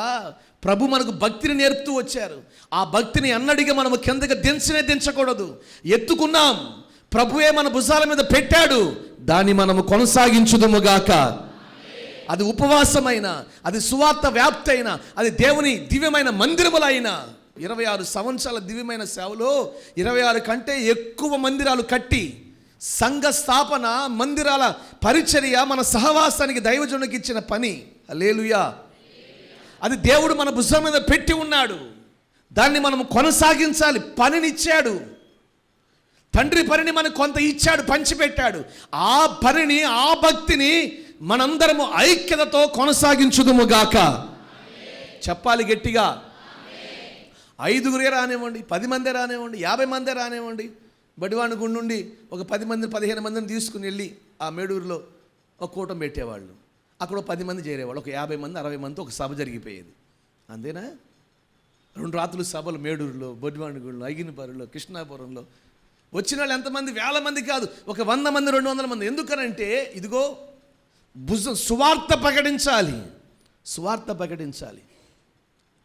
ప్రభు మనకు భక్తిని నేర్పుతూ వచ్చారు. ఆ భక్తిని అన్నడిగా మనము కిందకి దించకూడదు. ఎత్తుకున్నాం, ప్రభువే మన భుజాల మీద పెట్టాడు, దాన్ని మనము కొనసాగించుదుముగాక. అది ఉపవాసమైన, అది సువార్త వ్యాప్తి అయినా, అది దేవుని దివ్యమైన మందిరములైనా. 26 సంవత్సరాల దివ్యమైన సేవలో 26 కంటే ఎక్కువ మందిరాలు కట్టి సంఘ స్థాపన, మందిరాల పరిచర్య మన సహవాసానికి దైవజనునికి ఇచ్చిన పని. హల్లెలూయా. అది దేవుడు మన భుజం మీద పెట్టి ఉన్నాడు, దాన్ని మనం కొనసాగించాలి. పనినిచ్చాడు తండ్రి, పనిని మనకు కొంత ఇచ్చాడు, పంచిపెట్టాడు. ఆ పనిని, ఆ భక్తిని మనందరము ఐక్యతతో కొనసాగించుదుముగాక. చెప్పాలి గట్టిగా. 5గురే రానివ్వండి, 10 మందే రానివ్వండి, 50 మందే రానివ్వండి. బడివాణి గుండు నుండి ఒక 10 మందిని, 15 మందిని తీసుకుని వెళ్ళి ఆ మేడూరులో ఒక కూటం పెట్టేవాళ్ళు. అక్కడ 10 మంది చేరేవాళ్ళు. ఒక 50 మంది, 60 మందితో ఒక సభ జరిగిపోయేది. అంతేనా? 2 రాత్రులు సభలు మేడూరులో, బొడ్డివాణిగూడలో, ఐగినపరులో, కృష్ణాపురంలో. వచ్చిన వాళ్ళు ఎంతమంది? వేల మంది కాదు, ఒక 100 మంది, 200 మంది. ఎందుకనంటే ఇదిగో సువార్త ప్రకటించాలి, సువార్త ప్రకటించాలి.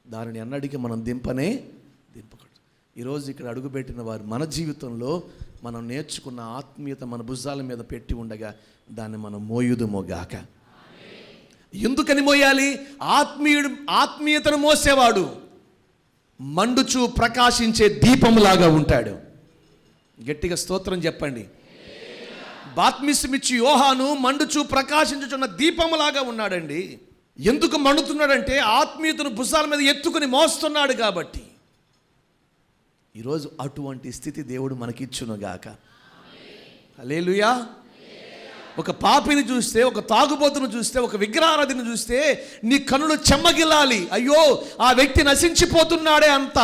దానిని అన్నడికి మనం దింపకూడదు. ఈరోజు ఇక్కడ అడుగుపెట్టిన వారు మన జీవితంలో మనం నేర్చుకున్న ఆత్మీయత మన భుజాల మీద పెట్టి ఉండగా దాన్ని మనం మోయుదుమోగాక. ఎందుకని మోయాలి? ఆత్మీయతను మోసేవాడు మండుచు ప్రకాశించే దీపంలాగా ఉంటాడు. గట్టిగా స్తోత్రం చెప్పండి. బాప్తిస్మమిచ్చి యోహాను మండుచు ప్రకాశించుచున్న దీపములాగా ఉన్నాడండి. ఎందుకు మండుతున్నాడంటే ఆత్మీయతను భుజాల మీద ఎత్తుకుని మోస్తున్నాడు కాబట్టి. ఈరోజు అటువంటి స్థితి దేవుడు మనకిచ్చునుగాక. హల్లెలూయా. ఒక పాపిని చూస్తే, ఒక తాగుబోతును చూస్తే, ఒక విగ్రహారాధిని చూస్తే నీ కన్నులు చెమ్మగిల్లాలి. అయ్యో, ఆ వ్యక్తి నశించిపోతున్నాడే. అంత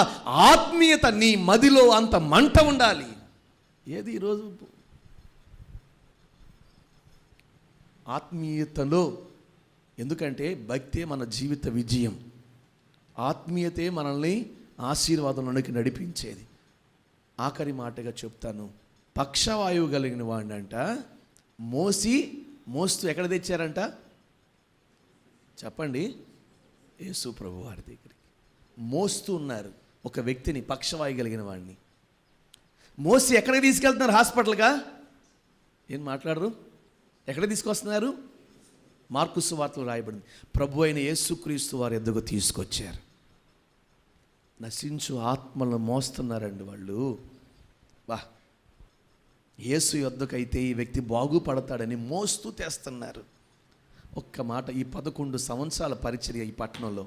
ఆత్మీయత నీ మదిలో, అంత మంట ఉండాలి. ఏది ఈరోజు ఆత్మీయతలో? ఎందుకంటే భక్తే మన జీవిత విజయం, ఆత్మీయతే మనల్ని ఆశీర్వాదంలోనికి నడిపించేది. ఆఖరి మాటగా చెప్తాను. పక్షవాయువు కలిగిన వాడినంట మోస్తూ ఎక్కడ తెచ్చారంట? చెప్పండి. యేసు ప్రభు వారి దగ్గరికి మోస్తూ ఉన్నారు ఒక వ్యక్తిని, పక్షవాయువు కలిగిన వాడిని మోసి ఎక్కడికి తీసుకెళ్తున్నారు? హాస్పిటల్గా. ఏం మాట్లాడరు? ఎక్కడ తీసుకొస్తున్నారు? మార్కు సువార్తలో రాయబడింది. ప్రభు అయిన యేసుక్రీస్తు వారి ఎద్దుకు తీసుకొచ్చారు. నశించు ఆత్మలను మోస్తున్నారండి వాళ్ళు. వా, యేసు యొద్దకైతే ఈ వ్యక్తి బాగుపడతాడని మోస్తూ తెస్తున్నారు. ఒక్క మాట, ఈ 11 సంవత్సరాల పరిచర్య ఈ పట్టణంలో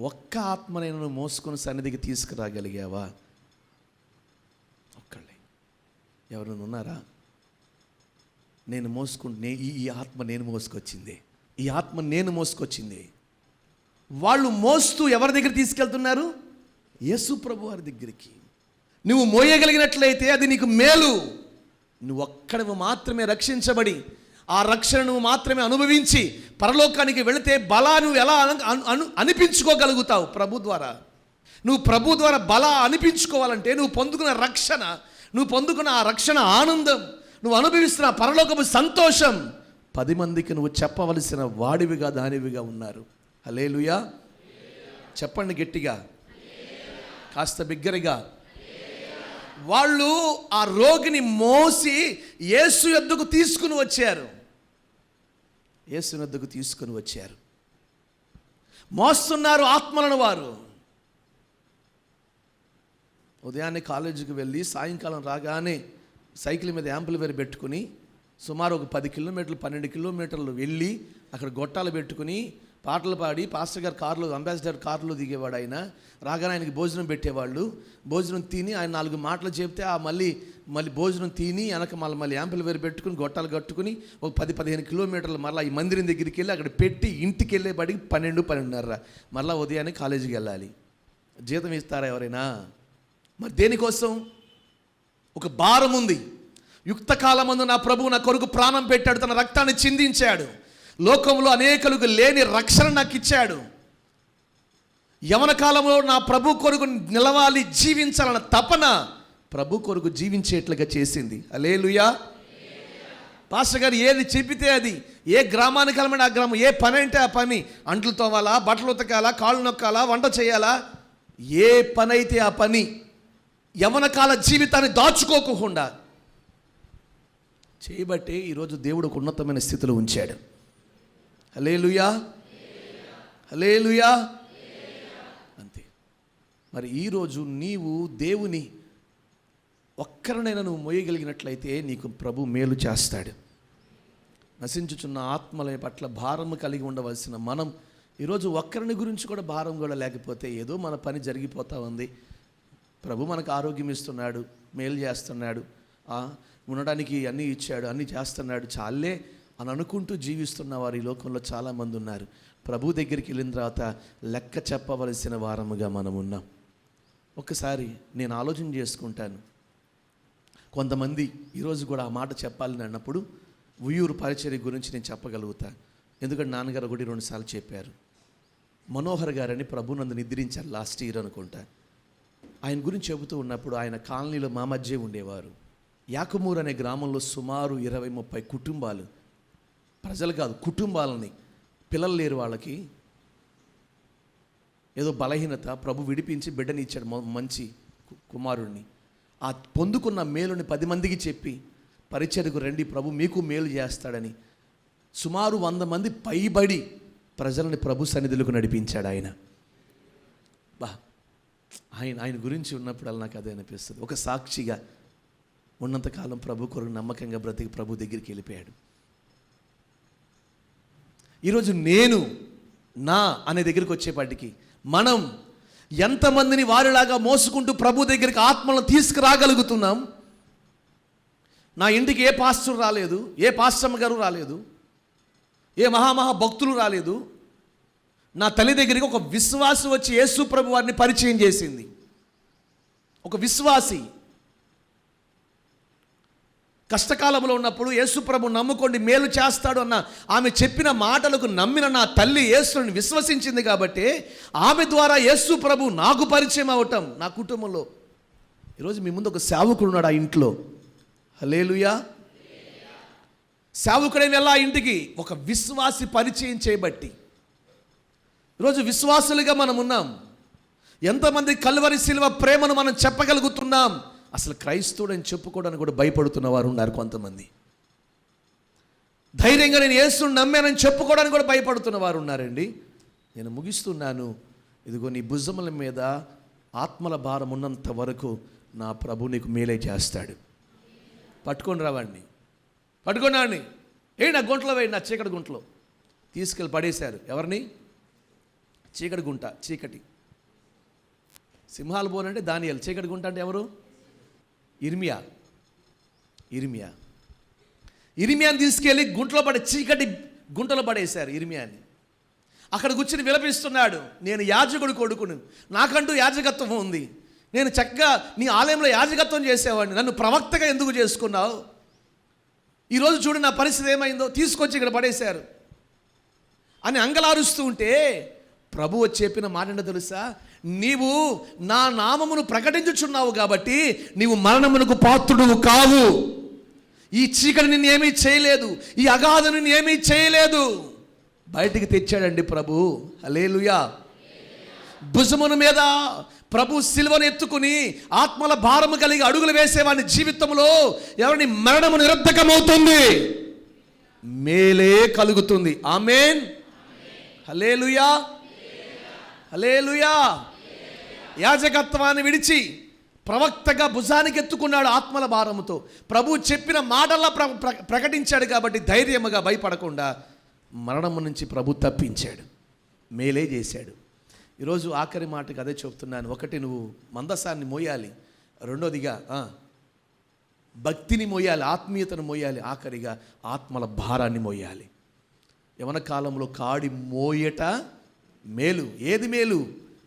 ఒక్క ఆత్మనైనా మోసుకొని సన్నిధికి తీసుకురాగలిగావా? ఒక్కళ్ళే. ఎవరైనా ఉన్నారా? నేను మోసుకుంటే ఈ ఆత్మ నేను మోసుకొచ్చింది, ఈ ఆత్మ నేను మోసుకొచ్చింది. వాళ్ళు మోస్తూ ఎవరి దగ్గర తీసుకెళ్తున్నారు? యేసు ప్రభు వారి దగ్గరికి. నువ్వు మోయగలిగినట్లయితే అది నీకు మేలు. నువ్వు ఒక్కడవు మాత్రమే రక్షించబడి ఆ రక్షణ నువ్వు మాత్రమే అనుభవించి పరలోకానికి వెళితే బలా నువ్వు ఎలా అనిపించుకోగలుగుతావు? ప్రభు ద్వారా. నువ్వు ప్రభు ద్వారా బలా అనిపించుకోవాలంటే నువ్వు పొందుకున్న రక్షణ, నువ్వు పొందుకున్న ఆ రక్షణ ఆనందం, నువ్వు అనుభవిస్తున్న పరలోకపు సంతోషం 10 మందికి నువ్వు చెప్పవలసిన వాడివిగా, దానివిగా ఉన్నారు. హల్లెలూయా. చెప్పండి గట్టిగా. కాస్త బిగ్గరగా. వాళ్ళు ఆ రోగిని మోసి యేసు యొద్దకు తీసుకుని వచ్చారు. యేసు యొద్దకు తీసుకుని వచ్చారు. మోస్తున్నారు ఆత్మలను వారు. ఉదయాన్నే కాలేజీకి వెళ్ళి సాయంకాలం రాగానే సైకిల్ మీద యాంప్లిఫైర్ పెట్టుకుని సుమారు ఒక 10 కిలోమీటర్లు 12 కిలోమీటర్లు వెళ్ళి అక్కడ గొట్టాలు పెట్టుకుని పాటలు పాడి పాస్టర్ గారు కారులో, అంబాసిడర్ కారులో దిగేవాడు. ఆయన రాగానే ఆయనకి భోజనం పెట్టేవాళ్ళు. భోజనం తిని ఆయన 4 మాటలు చెప్తే మళ్ళీ భోజనం తిని వెనక మళ్ళీ యాంప్లిఫైర్ పెట్టుకుని గొట్టాలు కట్టుకుని ఒక 10-15 కిలోమీటర్లు మళ్ళీ ఈ మందిరం దగ్గరికి వెళ్ళి అక్కడ పెట్టి ఇంటికి వెళ్ళేపాటికి 12-12:30 మళ్ళీ ఉదయాన్నే కాలేజీకి వెళ్ళాలి. జీతం ఇస్తారా ఎవరైనా? మరి దేనికోసం? ఒక భారం ఉంది. యుక్త కాలమందు నా ప్రభువు నా కొరకు ప్రాణం పెట్టాడు, తన రక్తాన్ని చిందించాడు, లోకంలో అనేకులకు లేని రక్షణ నాకు ఇచ్చాడు. యవన కాలంలో నా ప్రభు కొరకు నిలవాలి, జీవించాలన్న తపన ప్రభు కొరకు జీవించేట్లుగా చేసింది. హల్లెలూయా. పాస్టర్ గారు ఏది చెప్పితే అది, ఏ గ్రామానికి వెళ్ళమని ఆ గ్రామం, ఏ పని అంటే ఆ పని, అంట్లు తోవాలా, బట్టలు ఉతకాలా, కాళ్ళు నొక్కాలా, వంట చేయాలా, ఏ పని అయితే ఆ పని, యవన కాల జీవితాన్ని దాచుకోకుండా చేయబట్టే ఈరోజు దేవుడు ఒక ఉన్నతమైన స్థితిలో ఉంచాడు. హల్లెలూయా, హల్లెలూయా. అంతే. మరి ఈరోజు నీవు దేవుని ఒక్కరినైనా నువ్వు మోయగలిగినట్లయితే నీకు ప్రభు మేలు చేస్తాడు. నశించుచున్న ఆత్మల పట్ల భారము కలిగి ఉండవలసిన మనం ఈరోజు ఒక్కరిని గురించి కూడా భారం కూడా లేకపోతే ఏదో మన పని జరిగిపోతూ ఉంది. ప్రభు మనకు ఆరోగ్యం ఇస్తున్నాడు, మేలు చేస్తున్నాడు, ఉండడానికి అన్నీ ఇచ్చాడు, అన్నీ చేస్తున్నాడు, చాలే అని అనుకుంటూ జీవిస్తున్న వారు ఈ లోకంలో చాలామంది ఉన్నారు. ప్రభు దగ్గరికి వెళ్ళిన తర్వాత లెక్క చెప్పవలసిన వారముగా మనం ఉన్నాం. ఒక్కసారి నేను ఆలోచన చేసుకుంటాను. కొంతమంది ఈరోజు కూడా ఆ మాట చెప్పాలని అన్నప్పుడు ఉయ్యూరు పరిచర్య గురించి నేను చెప్పగలుగుతాను. ఎందుకంటే నాన్నగారు 1-2 సార్లు చెప్పారు. మనోహర్ గారని ప్రభునందు నిద్రించారు లాస్ట్ ఇయర్ అనుకుంటా. ఆయన గురించి చెబుతూ ఉన్నప్పుడు ఆయన కాలనీలో మా మధ్య ఉండేవారు. యాకుమూరు అనే గ్రామంలో సుమారు 20-30 కుటుంబాలు, ప్రజలు కాదు కుటుంబాలని, పిల్లలు లేరు వాళ్ళకి, ఏదో బలహీనత, ప్రభు విడిపించి బిడ్డని ఇచ్చాడు, మంచి కుమారుడిని. ఆ పొందుకున్న మేలుని 10 మందికి చెప్పి పరిచర్యకు రండి, ప్రభు మీకు మేలు చేస్తాడని సుమారు 100 మంది పైబడి ప్రజలని ప్రభు సన్నిధులకు నడిపించాడు ఆయన. ఆయన గురించి ఉన్నప్పుడు నాకు అదే అనిపిస్తుంది. ఒక సాక్షిగా ఉన్నంతకాలం ప్రభు కొరకు నమ్మకంగా బ్రతికి ప్రభు దగ్గరికి వెళ్ళిపోయాడు. ఈరోజు నేను నా అనే దగ్గరికి వచ్చేపాటికి మనం ఎంతమందిని వారిలాగా మోసుకుంటూ ప్రభు దగ్గరికి ఆత్మలను తీసుకురాగలుగుతున్నాం. నా ఇంటికి ఏ పాస్టర్ రాలేదు, ఏ పాస్టమ్మ గారు రాలేదు, ఏ మహా భక్తులు రాలేదు. నా తల్లి దగ్గరికి ఒక విశ్వాసి వచ్చి యేసు ప్రభు వారిని పరిచయం చేసింది. ఒక విశ్వాసి కష్టకాలంలో ఉన్నప్పుడు యేసు ప్రభు నమ్ముకోండి మేలు చేస్తాడు అన్న ఆమె చెప్పిన మాటలకు నమ్మిన నా తల్లి యేసుని విశ్వసించింది కాబట్టి ఆమె ద్వారా యేసు ప్రభు నాకు పరిచయం అవటం నా కుటుంబంలో. ఈరోజు మీ ముందు ఒక సేవకుడు ఉన్నాడు ఆ ఇంట్లో. హల్లెలూయా. సేవకుడైన వెళ్ళా ఇంటికి ఒక విశ్వాసి పరిచయం చేయబట్టి ఈరోజు విశ్వాసులుగా మనం ఉన్నాం. ఎంతమంది కల్వరి శిలువ ప్రేమను మనం చెప్పగలుగుతున్నాం. అసలు క్రైస్తవుడని చెప్పుకోవడానికి కూడా భయపడుతున్న వారు ఉన్నారు కొంతమంది. ధైర్యంగా నేను యేసుని నమ్మానని చెప్పుకోవడానికి కూడా భయపడుతున్న వారు ఉన్నారండి. నేను ముగిస్తున్నాను. ఇదిగో నీ భుజముల మీద ఆత్మల భారం ఉన్నంత వరకు నా ప్రభు నీకు మేలే చేస్తాడు. పట్టుకొని రావండి, పట్టుకున్నాండి. నా గుంటలో వేయండి, నా చీకటి గుంటలో తీసుకెళ్ళి పడేశారు. ఎవరిని? చీకటి గుంట, చీకటి. సింహాలు బోనంటే దానియేలు, చీకటి గుంట అంటే ఎవరు? ఇర్మియాని తీసుకెళ్ళి గుంటలో చీకటి గుంటలో పడేశారు ఇర్మియాని. అక్కడ కూర్చుని విలపిస్తున్నాడు, నేను యాజకుడు కొడుకును, నాకంటూ యాజకత్వం ఉంది, నేను చక్కగా నీ ఆలయంలో యాజకత్వం చేసేవాడిని, నన్ను ప్రవక్తగా ఎందుకు చేసుకున్నావు? ఈరోజు చూడు నా పరిస్థితి ఏమైందో, తీసుకొచ్చి ఇక్కడ పడేశారు అని అంగలారుస్తూ ఉంటే ప్రభు వచ్చి చెప్పిన మాట ఏంటో తెలుసా? నీవు నా నామమును ప్రకటించుచున్నావు కాబట్టి నీవు మరణమునకు పాత్రుడు కావు. ఈ చీకటి నిన్ను ఏమీ చేయలేదు, ఈ అగాధం నిన్ను ఏమీ చేయలేదు. బయటికి తెచ్చాడండి ప్రభు. హల్లెలూయా. భుజమున మీద ప్రభు సిలువను ఎత్తుకుని ఆత్మల భారము కలిగి అడుగులు వేసేవాని జీవితంలో ఎవరిని మరణము నిరర్ధకమవుతుంది, మేలే కలుగుతుంది. ఆమేన్. హల్లెలూయా, హల్లెలూయా. యాజకత్వాన్ని విడిచి ప్రవక్తగా భుజానికి ఎత్తుకున్నాడు ఆత్మల భారముతో. ప్రభు చెప్పిన మాటల్లా ప్రకటించాడు కాబట్టి ధైర్యముగా భయపడకుండా మరణము నుంచి ప్రభు తప్పించాడు, మేలే చేశాడు. ఈరోజు ఆఖరి మాటకి అదే చెప్తున్నాను. ఒకటి, నువ్వు మందసాన్ని మోయాలి. రెండోదిగా భక్తిని మోయాలి, ఆత్మీయతను మోయాలి. ఆఖరిగా ఆత్మల భారాన్ని మోయాలి. యవన కాలంలో కాడి మోయట మేలు. ఏది మేలు?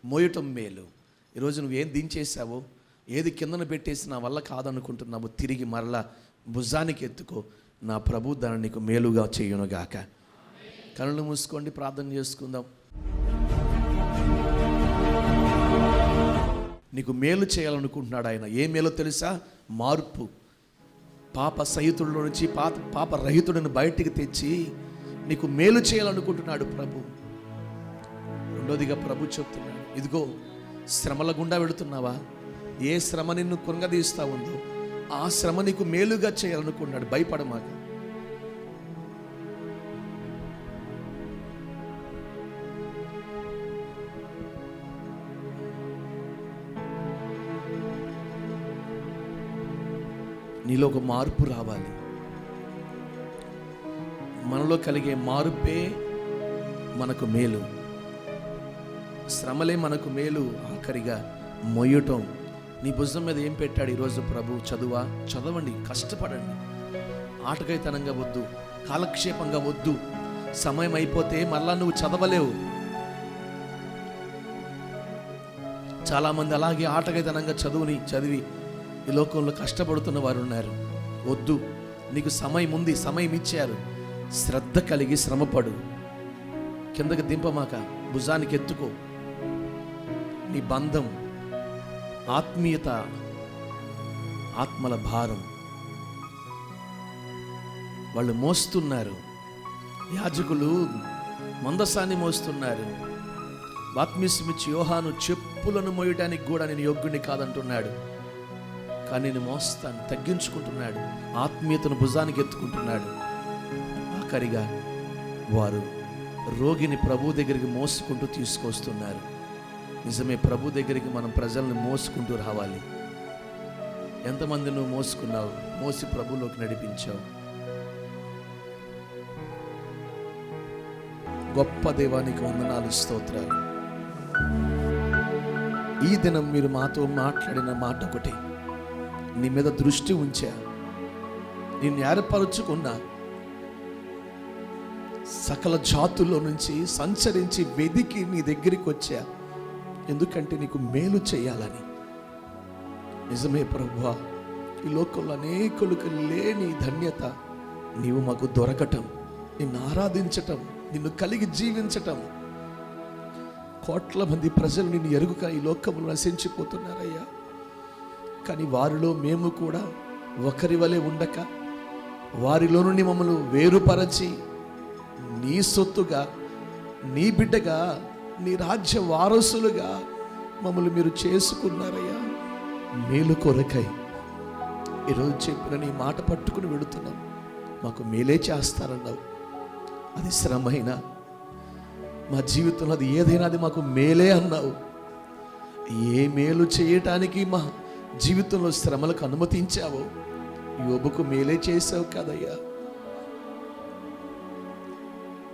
మోయటం మేలు. ఈరోజు నువ్వేం దించేసావో, ఏది కిందన పెట్టేసి నా వల్ల కాదనుకుంటున్నావు, తిరిగి మరలా భుజానికి ఎత్తుకో. నా ప్రభు దాన్ని నీకు మేలుగా చేయునుగాక. కళ్ళు మూసుకోండి, ప్రార్థన చేసుకుందాం. నీకు మేలు చేయాలనుకుంటున్నాడు ఆయన. ఏ మేలో తెలుసా? మార్పు. పాప సహితుడిలో నుంచి పాప రహితుడిని బయటికి తెచ్చి నీకు మేలు చేయాలనుకుంటున్నాడు ప్రభు. రెండోదిగా ప్రభు చెప్తున్నాడు, ఇదిగో శ్రమల గుండా వెళుతున్నావా? ఏ శ్రమ నిన్ను కృంగదీస్తా ఉందో ఆ శ్రమ నీకు మేలుగా చేయాలనుకున్నాడు. భయపడమాక. నీలో ఒక మార్పు రావాలి. మనలో కలిగే మార్పే మనకు మేలు. శ్రమలే మనకు మేలు. ఆఖరిగా మొయ్యటం. నీ భుజం మీద ఏం పెట్టాడు ఈరోజు ప్రభు? చదువా? చదవండి, కష్టపడండి. ఆటకైతనంగా వద్దు, కాలక్షేపంగా వద్దు. సమయం అయిపోతే మళ్ళా నువ్వు చదవలేవు. చాలామంది అలాగే ఆటకైతనంగా చదివి ఈ లోకంలో కష్టపడుతున్న వారు ఉన్నారు. వద్దు, నీకు సమయం ఉంది, సమయం ఇచ్చారు. శ్రద్ధ కలిగి శ్రమపడు. కిందకి దింపమాక, భుజానికి ఎత్తుకో. నీ బంధం, ఆత్మీయత, ఆత్మల భారం వాళ్ళు మోస్తున్నారు. యాజకులు మందసాన్ని మోస్తున్నారు. బాప్తిస్మమిచ్చి యోహాను చెప్పులను మోయడానికి కూడా నేను యోగ్యుని కాదంటున్నాడు. కానీ నేను మోస్తాను, తగ్గించుకుంటున్నాడు. ఆత్మీయతను భుజానికి ఎత్తుకుంటున్నాడు. ఆఖరిగా వారు రోగిని ప్రభు దగ్గరికి మోసుకుంటూ తీసుకొస్తున్నారు. నిజమే, ప్రభు దగ్గరికి మనం ప్రజల్ని మోసుకుంటూ రావాలి. ఎంతమంది నువ్వు మోసుకున్నావు, మోసి ప్రభులోకి నడిపించావు? గొప్ప దేవానికి వందనాలు, స్తోత్రాలు. ఈ దినం మీరు మాతో మాట్లాడిన మాట ఒకటి, నీ మీద దృష్టి ఉంచా, నిన్ను ఏర్పరుచుకున్నా. సకల జాతుల్లో నుంచి సంచరించి వెదికి నీ దగ్గరికి వచ్చా. ఎందుకంటే నీకు మేలు చేయాలని. నిజమే ప్రభువా, ఈ లోకంలో అనేకులకు లేని ధన్యత నీవు మాకు దొరకటం, నిన్ను ఆరాధించటం, నిన్ను కలిగి జీవించటం. కోట్ల మంది ప్రజలు నిన్ను ఎరుగుక ఈ లోకంలో నశించిపోతున్నారయ్యా. కానీ వారిలో మేము కూడా ఒకరి వలె ఉండక, వారిలో నుండి మమ్మల్ని వేరుపరచి నీ సొత్తుగా, నీ బిడ్డగా, నీ రాజ్య వారసులుగా మమ్మల్ని మీరు చేసుకున్నారయ్యా. మేలు కొరకై ఈరోజు చెప్పిన నీ మాట పట్టుకుని వెళుతున్నాం. మాకు మేలే చేస్తారన్నావు. అది శ్రమైనా, మా జీవితంలో అది ఏదైనా అది మాకు మేలే అన్నావు. ఏ మేలు చేయటానికి మా జీవితంలో శ్రమలకు అనుమతించావో యోబుకు మేలే చేసావు కదయ్యా.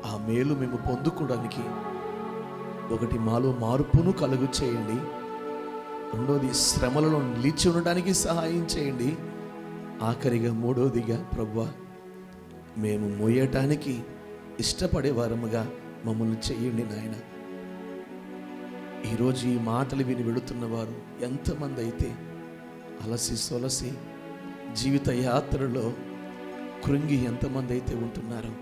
ఆ మేలు మేము పొందుకోవడానికి ఒకటి, మాలో మార్పును కలుగు చేయండి. రెండోది, శ్రమలలో నిలిచి ఉండడానికి సహాయం చేయండి. ఆఖరిగా మూడోదిగా ప్రభువా, మేము మోయటానికి ఇష్టపడే వారముగా మమ్మల్ని చేయండి నాయన. ఈరోజు ఈ మాటలు విని వెళుతున్న వారు ఎంతమంది అయితే అలసి సొలసి జీవిత యాత్రలో కృంగి ఎంతమంది అయితే ఉంటున్నారో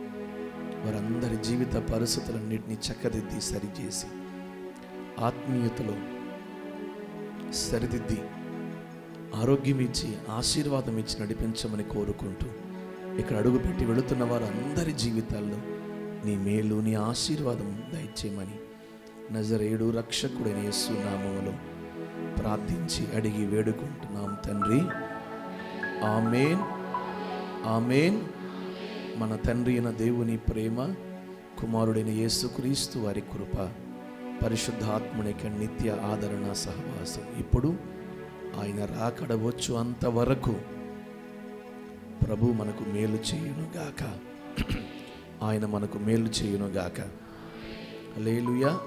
వారందరి జీవిత పరిస్థితులన్నింటినీ చక్కదిద్ది సరిచేసి ఆత్మీయతలో సరిదిద్ది ఆరోగ్యం ఇచ్చి ఆశీర్వాదం ఇచ్చి నడిపించమని కోరుకుంటూ ఇక్కడ అడుగుపెట్టి వెళుతున్న వారు అందరి జీవితాల్లో నీ మేలు, నీ ఆశీర్వాదం దయచేయమని నజరేయుడు రక్షకుడైన యేసు నామములో ప్రార్థించి అడిగి వేడుకుంటున్నాం తండ్రి. ఆమేన్, ఆమేన్. మన తండ్రి అయిన దేవుని ప్రేమ, కుమారుడైన యేసుక్రీస్తు వారి కృప, పరిశుద్ధాత్మునికి నిత్య ఆదరణ సహవాసం ఇప్పుడు ఆయన రాకడ వచ్చు అంతవరకు ప్రభు మనకు మేలు చేయునుగాక. ఆయన మనకు మేలు చేయునుగాక. హల్లెలూయా.